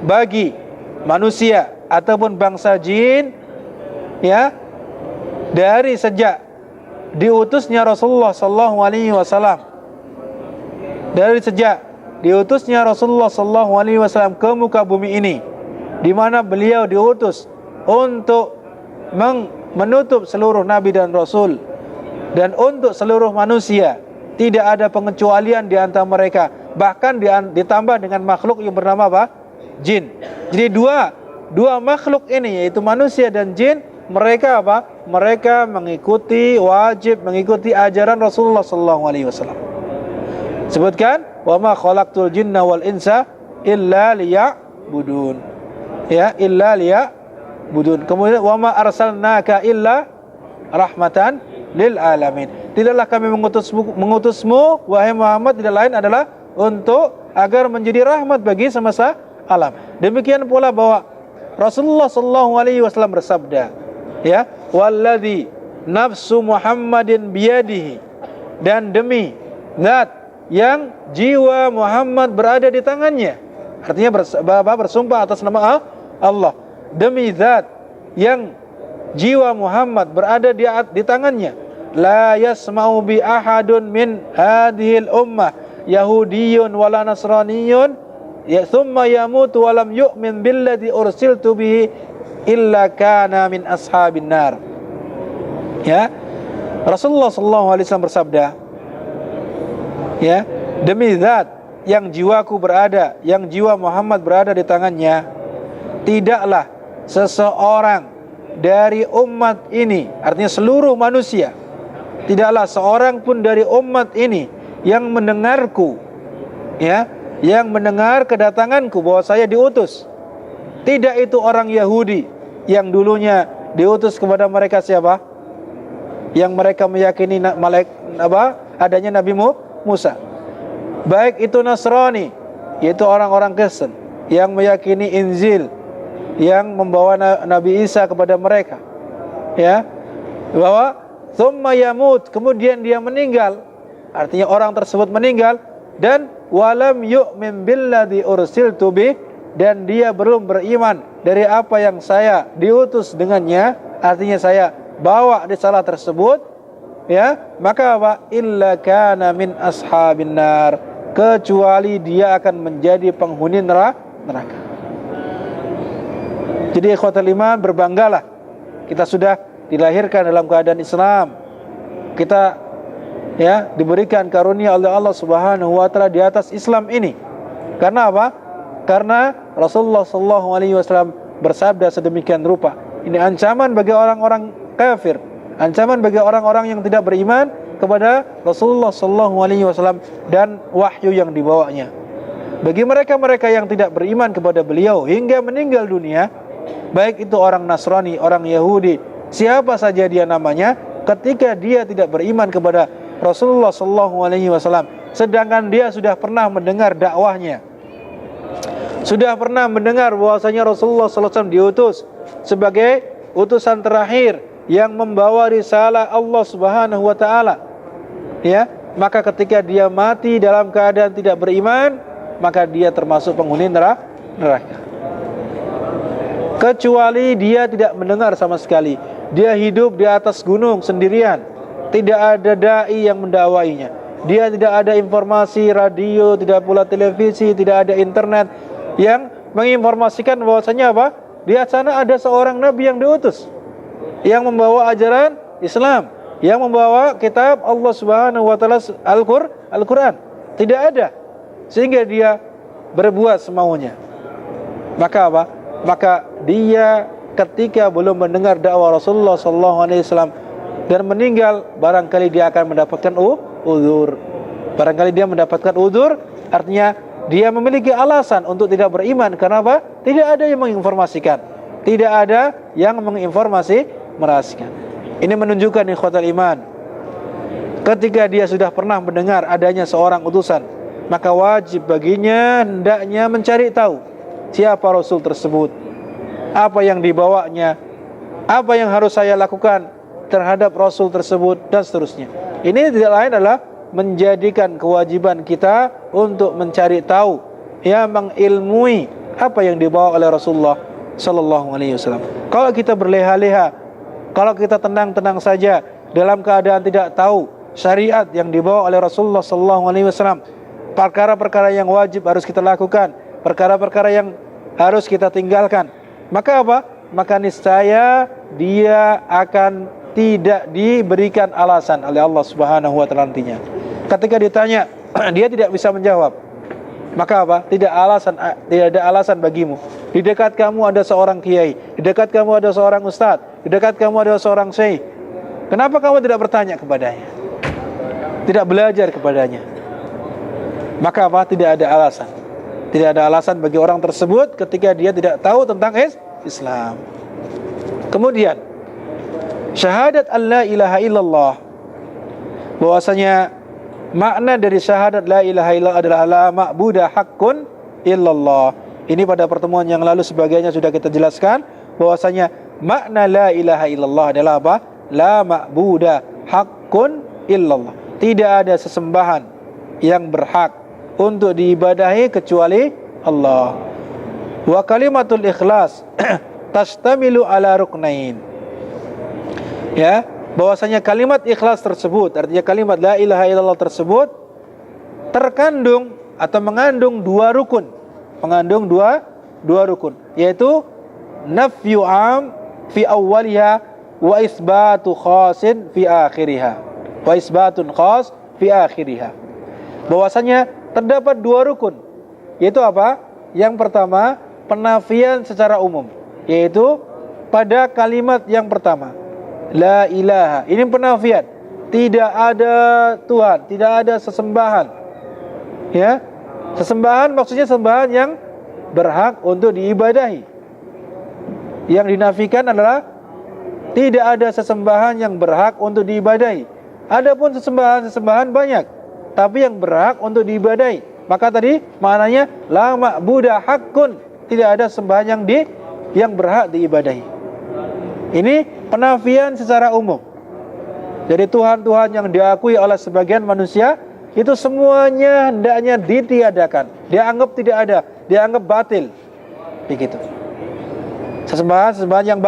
Bagi manusia ataupun bangsa jin, ya, dari sejak diutusnya Rasulullah sallallahu alaihi wasallam, dari sejak diutusnya Rasulullah sallallahu alaihi wasallam ke muka bumi ini, di mana beliau diutus untuk menutup seluruh nabi dan rasul dan untuk seluruh manusia, tidak ada pengecualian di antara mereka, bahkan ditambah dengan makhluk yang bernama apa? Jin. Jadi dua makhluk ini yaitu manusia dan jin, mereka apa? Mereka wajib mengikuti ajaran Rasulullah sallallahu alaihi wasallam. Sebutkan wa ma khalaqtul jinna wal insa illa liya'budun. Ya, illa liya'budun. Kemudian wa ma arsalnaka illa rahmatan lil alamin. Tidaklah kami mengutusmu wahai Muhammad, tidak lain adalah untuk agar menjadi rahmat bagi semesta alam. Demikian pula bahwa Rasulullah sallallahu alaihi wasallam bersabda, ya, walladzi nafsu Muhammadin biyadihi, dan demi zat yang jiwa Muhammad berada di tangannya. Artinya bersumpah atas nama Allah, demi zat yang jiwa Muhammad berada di tangannya, la yasma'u bi ahadun min hadhil ummah yahudiyyun wala nasraniyyun ya thumma yamutu wa lam yu'min billadzi ursiltu bihi illa kana min ashabin nar. Ya, Rasulullah sallallahu alaihi wasallam bersabda, ya, demi zat yang jiwaku berada, yang jiwa Muhammad berada di tangannya, tidaklah seseorang dari umat ini, artinya seluruh manusia, tidaklah seorang pun dari umat ini yang mendengarku, ya, yang mendengar kedatanganku bahwa saya diutus. Tidak itu orang Yahudi yang dulunya diutus kepada mereka siapa? Yang mereka meyakini adanya Nabi Musa. Baik itu Nasrani, yaitu orang-orang Kristen yang meyakini Injil yang membawa Nabi Isa kepada mereka. Ya, bahwa thumma yamut, kemudian dia meninggal. Artinya orang tersebut meninggal dan walam yu'min billadzi ursiltu bih, dan dia belum beriman dari apa yang saya diutus dengannya, artinya saya bawa risalah tersebut, ya, maka apa? Illa kana min ashabin nar, kecuali dia akan menjadi penghuni neraka. Jadi ikhwatul iman, berbanggalah kita sudah dilahirkan dalam keadaan Islam. Kita, ya, diberikan karunia oleh Allah Subhanahu wa taala di atas Islam ini. Karena apa? Karena Rasulullah sallallahu alaihi wasallam bersabda sedemikian rupa. Ini ancaman bagi orang-orang kafir, ancaman bagi orang-orang yang tidak beriman kepada Rasulullah sallallahu alaihi wasallam dan wahyu yang dibawanya. Bagi mereka-mereka yang tidak beriman kepada beliau hingga meninggal dunia, baik itu orang Nasrani, orang Yahudi, siapa saja dia namanya, ketika dia tidak beriman kepada Rasulullah sallallahu alaihi wasallam, sedangkan dia sudah pernah mendengar dakwahnya, sudah pernah mendengar bahwasanya Rasulullah sallallahu alaihi wasallam diutus sebagai utusan terakhir yang membawa risalah Allah Subhanahu wa taala, ya, maka ketika dia mati dalam keadaan tidak beriman, maka dia termasuk penghuni neraka. Kecuali dia tidak mendengar sama sekali. Dia hidup di atas gunung sendirian, tidak ada dai yang mendakwainya. Dia tidak ada informasi radio, tidak pula televisi, tidak ada internet yang menginformasikan bahwasanya apa? Di sana ada seorang nabi yang diutus, yang membawa ajaran Islam, yang membawa kitab Allah Subhanahu wa taala Al-Qur'an. Tidak ada. Sehingga dia berbuat semaunya. Maka apa? Maka dia ketika belum mendengar dakwah Rasulullah sallallahu alaihi wasallam dan meninggal, barangkali dia akan mendapatkan uzur. Barangkali dia mendapatkan uzur, artinya dia memiliki alasan untuk tidak beriman. Karena apa? Tidak ada yang menginformasikan. Tidak ada yang menginformasikan. Ini menunjukkan ikhwatal iman, ketika dia sudah pernah mendengar adanya seorang utusan, maka wajib baginya hendaknya mencari tahu siapa Rasul tersebut, apa yang dibawanya, apa yang harus saya lakukan terhadap Rasul tersebut, dan seterusnya. Ini tidak lain adalah menjadikan kewajiban kita untuk mencari tahu, ya, mengilmui apa yang dibawa oleh Rasulullah sallallahu alaihi wasallam. Kalau kita berleha-leha, kalau kita tenang-tenang saja dalam keadaan tidak tahu syariat yang dibawa oleh Rasulullah sallallahu alaihi wasallam, perkara-perkara yang wajib harus kita lakukan, perkara-perkara yang harus kita tinggalkan, maka apa? Maka niscaya dia akan tidak diberikan alasan oleh Allah Subhanahu wa taala nantinya. Ketika ditanya, dia tidak bisa menjawab. Maka apa? Tidak ada alasan bagimu. Di dekat kamu ada seorang kiai, di dekat kamu ada seorang ustadz, di dekat kamu ada seorang syekh. Kenapa kamu tidak bertanya kepadanya? Tidak belajar kepadanya? Maka apa? Tidak ada alasan. Tidak ada alasan bagi orang tersebut ketika dia tidak tahu tentang Islam. Kemudian syahadat alla ilaha illallah, bahwasanya makna dari syahadat la ilaha illallah adalah la ma'budah haqqun illallah. Ini pada pertemuan yang lalu sebagainya sudah kita jelaskan, bahwasanya makna la ilaha illallah adalah apa? La ma'budah haqqun illallah. Tidak ada sesembahan yang berhak untuk diibadahi kecuali Allah. Wa kalimatul ikhlas tashtamilu ala ruknain. Ya, bahwasanya kalimat ikhlas tersebut, artinya kalimat la ilaha illallah tersebut terkandung atau mengandung dua rukun. Mengandung dua rukun, yaitu nafyu am fi awwaliha wa isbatu khasin fi akhiriha. Wa isbatun khas fi akhiriha. Bahwasanya terdapat dua rukun, yaitu apa? Yang pertama, penafian secara umum, yaitu pada kalimat yang pertama, la ilaha. Ini penafian, tidak ada Tuhan, tidak ada sesembahan. Ya, sesembahan maksudnya sembahan yang berhak untuk diibadahi. Yang dinafikan adalah tidak ada sesembahan yang berhak untuk diibadahi. Adapun sesembahan banyak, tapi yang berhak untuk diibadahi, maka tadi maknanya la ma'budah haqqun, tidak ada sembahan yang berhak diibadahi. Ini penafian secara umum. Jadi Tuhan-Tuhan yang diakui oleh sebagian manusia itu semuanya hendaknya ditiadakan, dianggap tidak ada, dianggap batil. Begitu. Sesembahan yang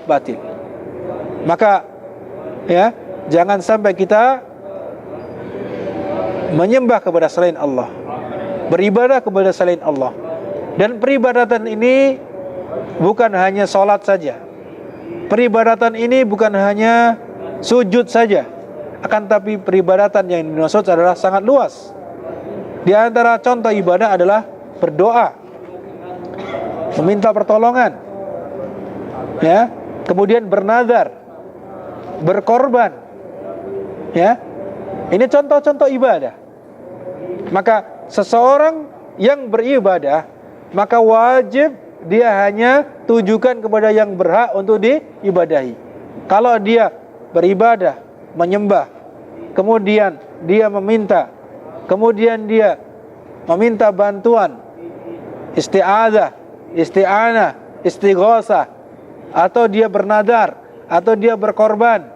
batil. Maka ya, jangan sampai kita menyembah kepada selain Allah, beribadah kepada selain Allah. Dan peribadatan ini bukan hanya sholat saja. Peribadatan ini bukan hanya sujud saja, akan tapi peribadatan yang dimaksud adalah sangat luas. Di antara contoh ibadah adalah berdoa, meminta pertolongan, ya, kemudian bernazar, berkorban, ya. Ini contoh-contoh ibadah. Maka seseorang yang beribadah, maka wajib dia hanya tujukan kepada yang berhak untuk diibadahi. Kalau dia beribadah, menyembah, kemudian dia meminta, kemudian dia meminta bantuan, isti'adzah, isti'anah, istighosah, atau dia bernadar, atau dia berkorban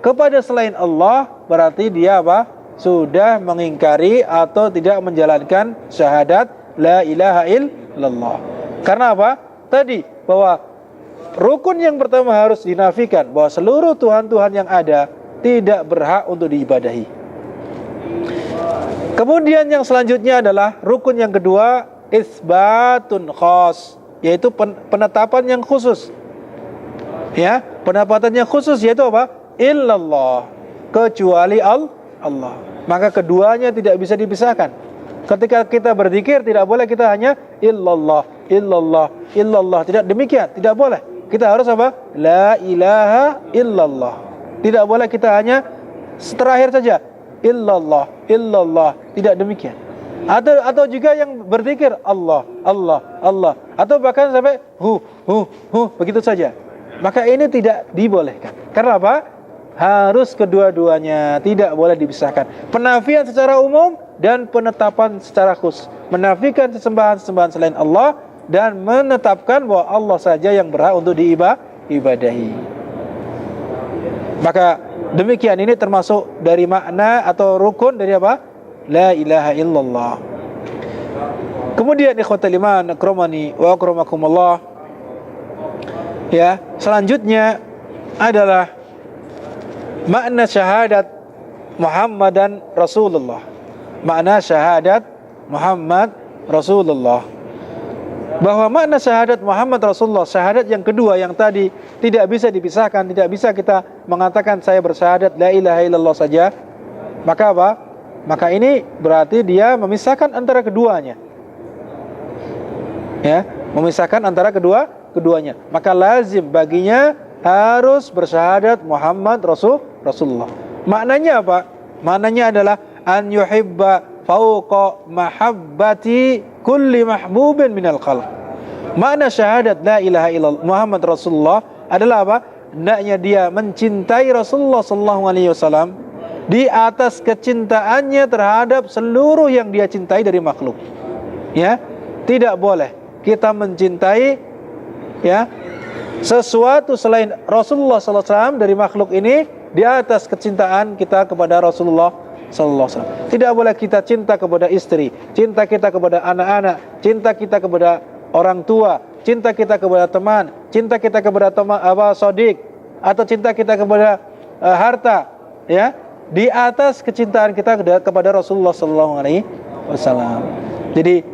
kepada selain Allah, berarti dia apa? sudah mengingkari atau tidak menjalankan syahadat la ilaha illallah. Karena apa? Tadi bahwa rukun yang pertama harus dinafikan, bahwa seluruh Tuhan-Tuhan yang ada tidak berhak untuk diibadahi. Kemudian yang selanjutnya adalah rukun yang kedua, isbatun khas, yaitu penetapan yang khusus. Ya, penetapan yang khusus yaitu apa? Illallah, kecuali Allah. Maka keduanya tidak bisa dipisahkan. Ketika kita berzikir tidak boleh kita hanya illallah, illallah, illallah. Tidak demikian, tidak boleh. Kita harus apa? La ilaha illallah. Tidak boleh kita hanya terakhir saja illallah, illallah. Tidak demikian. Atau juga yang berzikir Allah, Allah, Allah, atau bahkan sampai hu begitu saja. Maka ini tidak dibolehkan. Karena apa? Harus kedua-duanya, tidak boleh dipisahkan. Penafian secara umum dan penetapan secara khusus. Menafikan sesembahan-sesembahan selain Allah dan menetapkan bahwa Allah saja yang berhak untuk diibadahi. Maka demikian, ini termasuk dari makna atau rukun dari apa? La ilaha illallah. Kemudian ikhwatal iman, akramani wa akramakumullah. Ya, selanjutnya adalah makna syahadat Muhammadan Rasulullah. Makna syahadat Muhammad Rasulullah. Bahwa makna syahadat Muhammad Rasulullah, syahadat yang kedua yang tadi tidak bisa dipisahkan, tidak bisa kita mengatakan saya bersyahadat la ilaha illallah saja. Maka apa? Maka ini berarti dia memisahkan antara keduanya. Ya, memisahkan antara keduanya. Maka lazim baginya harus bersyahadat Muhammad Rasulullah. Maknanya apa? Maknanya adalah an yuhibba fauqa mahabbati kulli mahbubin minal khalq. Makna syahadat la ilaha illallah Muhammad Rasulullah adalah apa? Hendaknya dia mencintai Rasulullah sallallahu alaihi wasallam di atas kecintaannya terhadap seluruh yang dia cintai dari makhluk. Ya, tidak boleh kita mencintai ya sesuatu selain Rasulullah sallallahu alaihi wasallam dari makhluk ini di atas kecintaan kita kepada Rasulullah sallallahu alaihi wasallam. Tidak boleh kita cinta kepada istri, cinta kita kepada anak-anak, cinta kita kepada orang tua, cinta kita kepada teman, cinta kita kepada teman sodik, atau cinta kita kepada harta, ya, di atas kecintaan kita kepada Rasulullah sallallahu alaihi wasallam. Jadi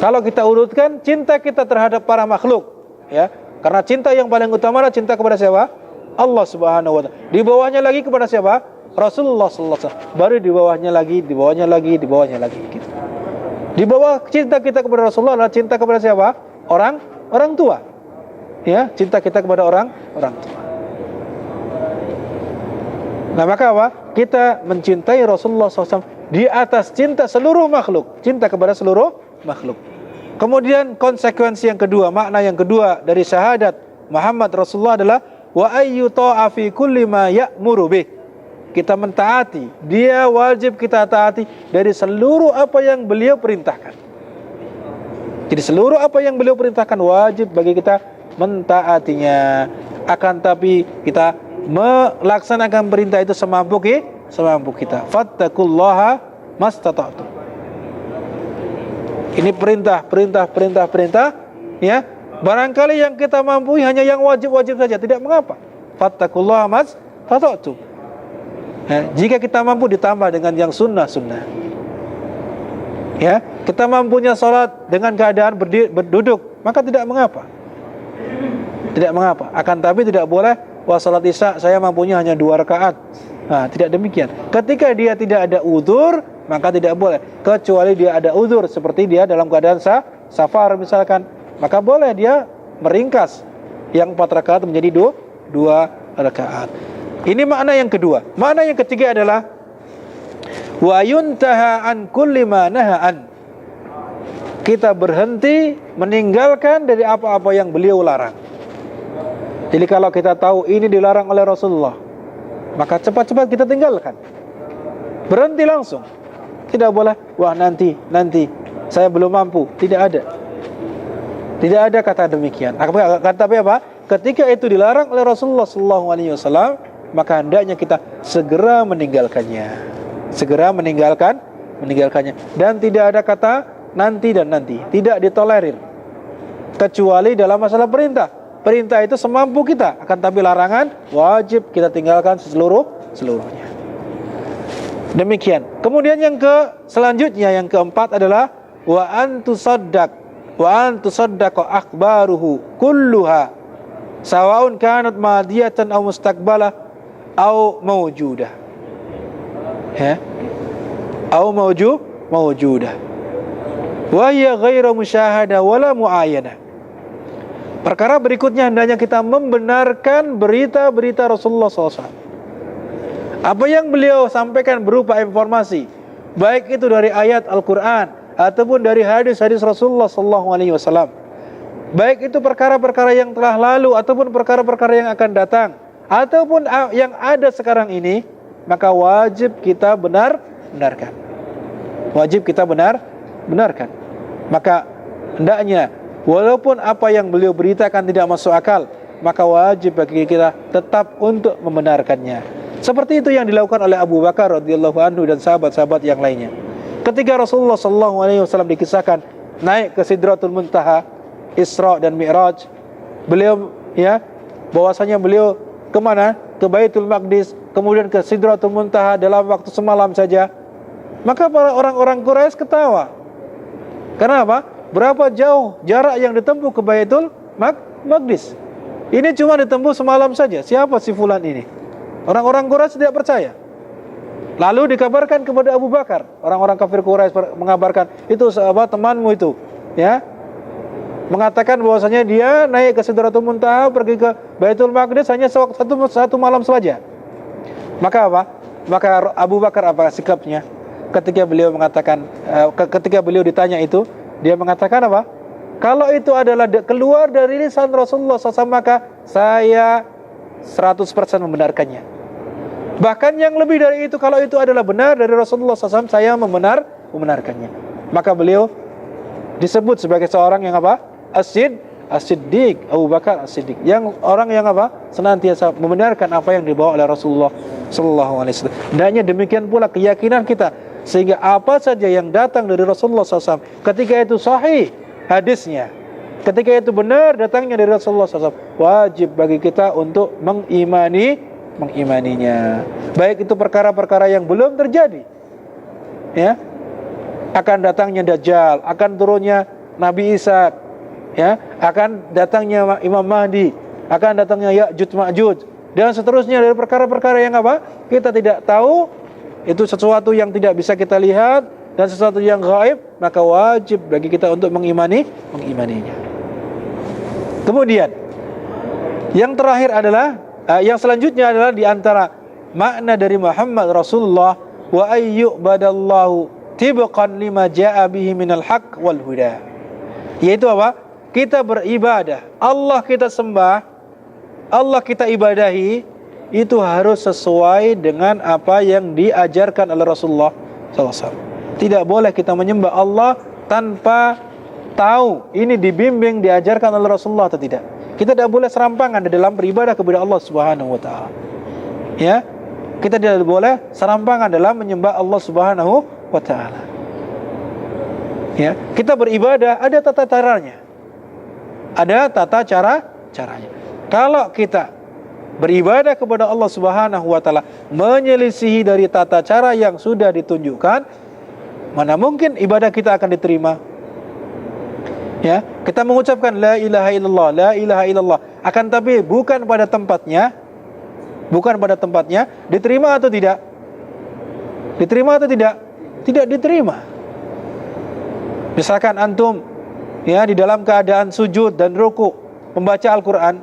kalau kita urutkan cinta kita terhadap para makhluk, ya, karena cinta yang paling utama adalah cinta kepada siapa? Allah Subhanahu wa taala. Di bawahnya lagi kepada siapa? Rasulullah sallallahu alaihi wasallam. Baru di bawahnya lagi, di bawahnya lagi, di bawahnya lagi gitu. Di bawah cinta kita kepada Rasulullah adalah cinta kepada siapa? Orang tua. Ya, cinta kita kepada orang tua. Nah, maka apa? Kita mencintai Rasulullah SAW di atas cinta seluruh makhluk, cinta kepada seluruh makhluk. Kemudian konsekuensi yang kedua, makna yang kedua dari syahadat Muhammad Rasulullah adalah wa ayyu ta'a fi kulli ma ya'muru bih. Kita mentaati, dia wajib kita taati dari seluruh apa yang beliau perintahkan. Jadi seluruh apa yang beliau perintahkan wajib bagi kita mentaatinya. Akan tapi kita melaksanakan perintah itu semampu kita. Fattaqullaha mastata'tum. Ini perintah, ya. Barangkali yang kita mampu hanya yang wajib-wajib saja, tidak mengapa. Fattaqullaha mastata'tum. Ya, jika kita mampu ditambah dengan yang sunnah-sunnah. Ya, kita mampunya sholat dengan keadaan berduduk, maka tidak mengapa. Tidak mengapa. Akan tapi tidak boleh wah sholat isya saya mampunya hanya 2 rakaat. Nah, tidak demikian. Ketika dia tidak ada uzur, maka tidak boleh. Kecuali dia ada uzur, seperti dia dalam keadaan safar misalkan, maka boleh dia meringkas yang 4 rakaat menjadi 2 rakaat. Ini makna yang kedua. Makna yang ketiga adalah wa yuntaha an kulli ma nahaan. Kita berhenti meninggalkan dari apa-apa yang beliau larang. Jadi kalau kita tahu ini dilarang oleh Rasulullah, maka cepat-cepat kita tinggalkan. Berhenti langsung. Tidak boleh, wah nanti saya belum mampu. Tidak ada. Tidak ada kata demikian. Tapi apa? Ketika itu dilarang oleh Rasulullah sallallahu alaihi wasallam, maka hendaknya kita segera meninggalkannya. segera meninggalkannya. Dan tidak ada kata nanti dan nanti, tidak ditolerir kecuali dalam masalah perintah. Perintah itu semampu kita, akan tapi larangan wajib kita tinggalkan seluruhnya. Demikian. Kemudian yang selanjutnya yang keempat adalah wa antusaddaq akhbaruhu kulluha sawaun kanat madiyatan aw mustaqbalah aw mawjudah. Ya. Aw mawjudah. Wa hiya ghairu musyahada wala muayyanah. Perkara berikutnya hendaknya kita membenarkan berita-berita Rasulullah SAW. Apa yang beliau sampaikan berupa informasi, baik itu dari ayat Al-Quran ataupun dari hadis-hadis Rasulullah SAW, baik itu perkara-perkara yang telah lalu ataupun perkara-perkara yang akan datang ataupun yang ada sekarang ini, maka wajib kita benarkan. Wajib kita benarkan. Maka hendaknya walaupun apa yang beliau beritakan tidak masuk akal, maka wajib bagi kita tetap untuk membenarkannya. Seperti itu yang dilakukan oleh Abu Bakar radhiyallahu anhu dan sahabat-sahabat yang lainnya. Ketika Rasulullah SAW dikisahkan naik ke Sidratul Muntaha, Isra dan Mi'raj, beliau bahwasanya beliau kemana? Ke Baitul Maqdis, kemudian ke Sidratul Muntaha dalam waktu semalam saja. Maka para orang-orang Quraisy ketawa. Kenapa? Berapa jauh jarak yang ditempuh ke Baitul Maqdis? Ini cuma ditempuh semalam saja. Siapa si fulan ini? Orang-orang Quraisy tidak percaya. Lalu dikabarkan kepada Abu Bakar. Orang-orang kafir Quraisy mengabarkan, itu temanmu itu, ya, mengatakan bahwasanya dia naik ke Sidratul Muntaha, pergi ke Baitul Maqdis hanya satu malam saja. Maka apa? Maka Abu Bakar apa sikapnya? Ketika beliau mengatakan, ketika beliau ditanya itu, dia mengatakan apa? Kalau itu adalah keluar dari lisan Rasulullah SAW, maka saya 100% membenarkannya. Bahkan yang lebih dari itu, kalau itu adalah benar dari Rasulullah SAW, saya membenarkannya. Maka beliau disebut sebagai seorang yang apa? As-Siddiq, Abu Bakar As-Siddiq, yang orang yang apa? Senantiasa membenarkan apa yang dibawa oleh Rasulullah SAW. Hendaknya demikian pula keyakinan kita, sehingga apa saja yang datang dari Rasulullah SAW, ketika itu sahih hadisnya, ketika itu benar datangnya dari Rasulullah SAW, wajib bagi kita untuk mengimaninya. Baik itu perkara-perkara yang belum terjadi, ya, akan datangnya Dajjal, akan turunnya Nabi Isa, ya, akan datangnya Imam Mahdi, akan datangnya Ya'juj Ma'juj, dan seterusnya dari perkara-perkara yang apa? Kita tidak tahu, itu sesuatu yang tidak bisa kita lihat dan sesuatu yang gaib, maka wajib bagi kita untuk mengimaninya. Kemudian yang terakhir adalah yang selanjutnya adalah di antara makna dari Muhammad Rasulullah wa ayyubadallahu tibqan lima jaa bihi minal haqq wal huda. Yaitu apa? Kita beribadah, Allah kita sembah, Allah kita ibadahi, itu harus sesuai dengan apa yang diajarkan oleh Rasulullah SAW. Tidak boleh kita menyembah Allah tanpa tahu ini dibimbing, diajarkan oleh Rasulullah atau tidak. Kita tidak boleh serampangan di dalam beribadah kepada Allah Subhanahu wa taala. Ya. Kita tidak boleh serampangan dalam menyembah Allah Subhanahu wa taala. Ya, kita beribadah ada tata caranya. Ada tata caranya. Kalau kita beribadah kepada Allah Subhanahu wa taala menyelisihi dari tata cara yang sudah ditunjukkan, mana mungkin ibadah kita akan diterima? Ya, kita mengucapkan la ilaha illallah, la ilaha illallah, akan tapi bukan pada tempatnya, diterima atau tidak? Diterima atau tidak? Tidak diterima. Misalkan antum, ya, di dalam keadaan sujud dan ruku membaca Al-Quran,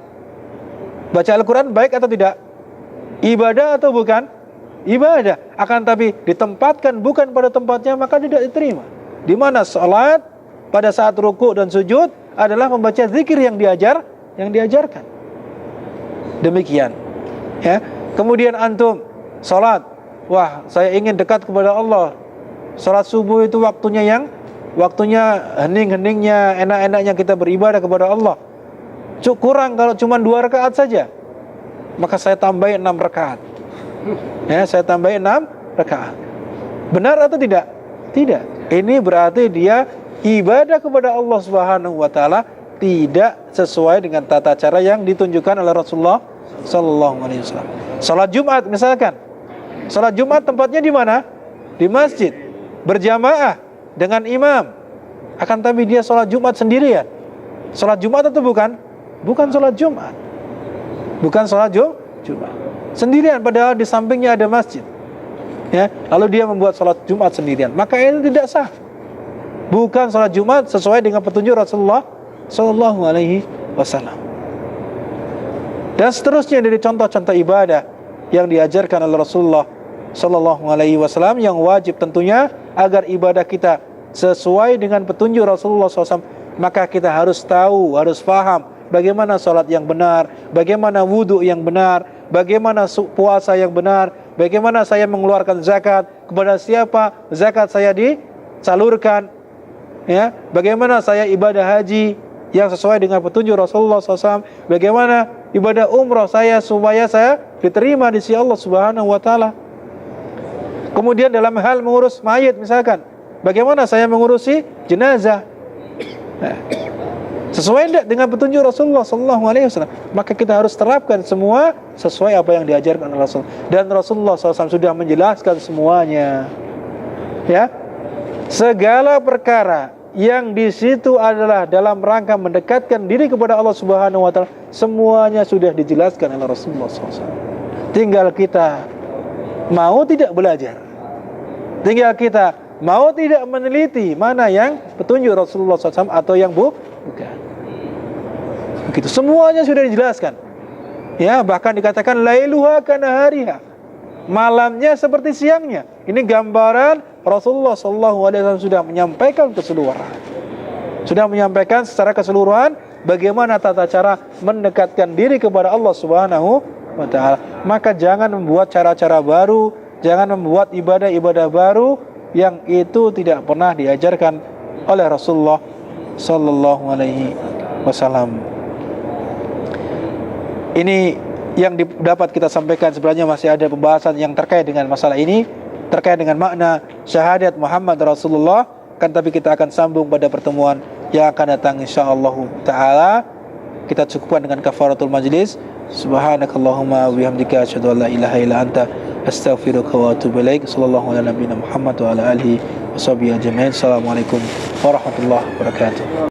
baca Al-Quran baik atau tidak? Ibadah atau bukan? Ibadah. Akan tapi ditempatkan bukan pada tempatnya, maka tidak diterima. Di mana salat pada saat ruku dan sujud adalah membaca zikir yang diajarkan. Demikian. Ya. Kemudian antum salat, wah, saya ingin dekat kepada Allah. Salat subuh itu waktunya hening-heningnya, enak-enaknya kita beribadah kepada Allah. Kurang kalau cuma 2 rakaat saja, maka saya tambahin 6 rakaat. Ya, saya tambahin 6 rakaat. Benar atau tidak? Tidak. Ini berarti dia ibadah kepada Allah Subhanahu wa taala tidak sesuai dengan tata cara yang ditunjukkan oleh Rasulullah sallallahu alaihi wasallam. Salat Jumat misalkan. Salat Jumat tempatnya di mana? Di masjid, berjamaah dengan imam. Akan tapi dia salat Jumat sendirian. Salat Jumat atau bukan? Bukan salat Jumat. Bukan salat Jumat. Sendirian padahal di sampingnya ada masjid. Ya, lalu dia membuat salat Jumat sendirian. Maka ini tidak sah. Bukan salat Jumat sesuai dengan petunjuk Rasulullah sallallahu alaihi wasallam. Dan seterusnya dari contoh-contoh ibadah yang diajarkan oleh Rasulullah sallallahu alaihi wasallam yang wajib tentunya agar ibadah kita sesuai dengan petunjuk Rasulullah SAW, maka kita harus tahu, harus paham bagaimana salat yang benar, bagaimana wudu yang benar, bagaimana puasa yang benar, bagaimana saya mengeluarkan zakat, kepada siapa zakat saya disalurkan, ya, bagaimana saya ibadah haji yang sesuai dengan petunjuk Rasulullah SAW, bagaimana ibadah umrah saya supaya saya diterima di sisi Allah Subhanahu wa taala. Kemudian dalam hal mengurus mayit misalkan, bagaimana saya mengurusi jenazah, sesuai tidak dengan petunjuk Rasulullah sallallahu alaihi wasallam, maka kita harus terapkan semua sesuai apa yang diajarkan oleh Rasul. Dan Rasulullah SAW sudah menjelaskan semuanya. Ya, segala perkara yang di situ adalah dalam rangka mendekatkan diri kepada Allah Subhanahu wa taala, semuanya sudah dijelaskan oleh Rasulullah SAW. Tinggal kita mau tidak belajar, tinggal kita mau tidak meneliti mana yang petunjuk Rasulullah SAW atau yang bukan. Begitu, semuanya sudah dijelaskan. Ya, bahkan dikatakan lailuha kanahariha, malamnya seperti siangnya. Ini gambaran Rasulullah SAW sudah menyampaikan keseluruhan, sudah menyampaikan secara keseluruhan bagaimana tata cara mendekatkan diri kepada Allah Subhanahu wa taala. Maka jangan membuat cara-cara baru, jangan membuat ibadah-ibadah baru yang itu tidak pernah diajarkan oleh Rasulullah sallallahu alaihi wasallam. Ini yang dapat kita sampaikan. Sebenarnya masih ada pembahasan yang terkait dengan masalah ini, terkait dengan makna syahadat Muhammad Rasulullah, kan tapi kita akan sambung pada pertemuan yang akan datang insyaallah taala. Kita cukupkan dengan kafaratul majlis. Subhanakallahumma wa bihamdika asyhadu an la ilaha illa anta astaghfiruka wa atubu ilaik. Sallallahu ala nabiyina Muhammad wa ala alihi washabihi ajmain. Assalamualaikum warahmatullahi wabarakatuh.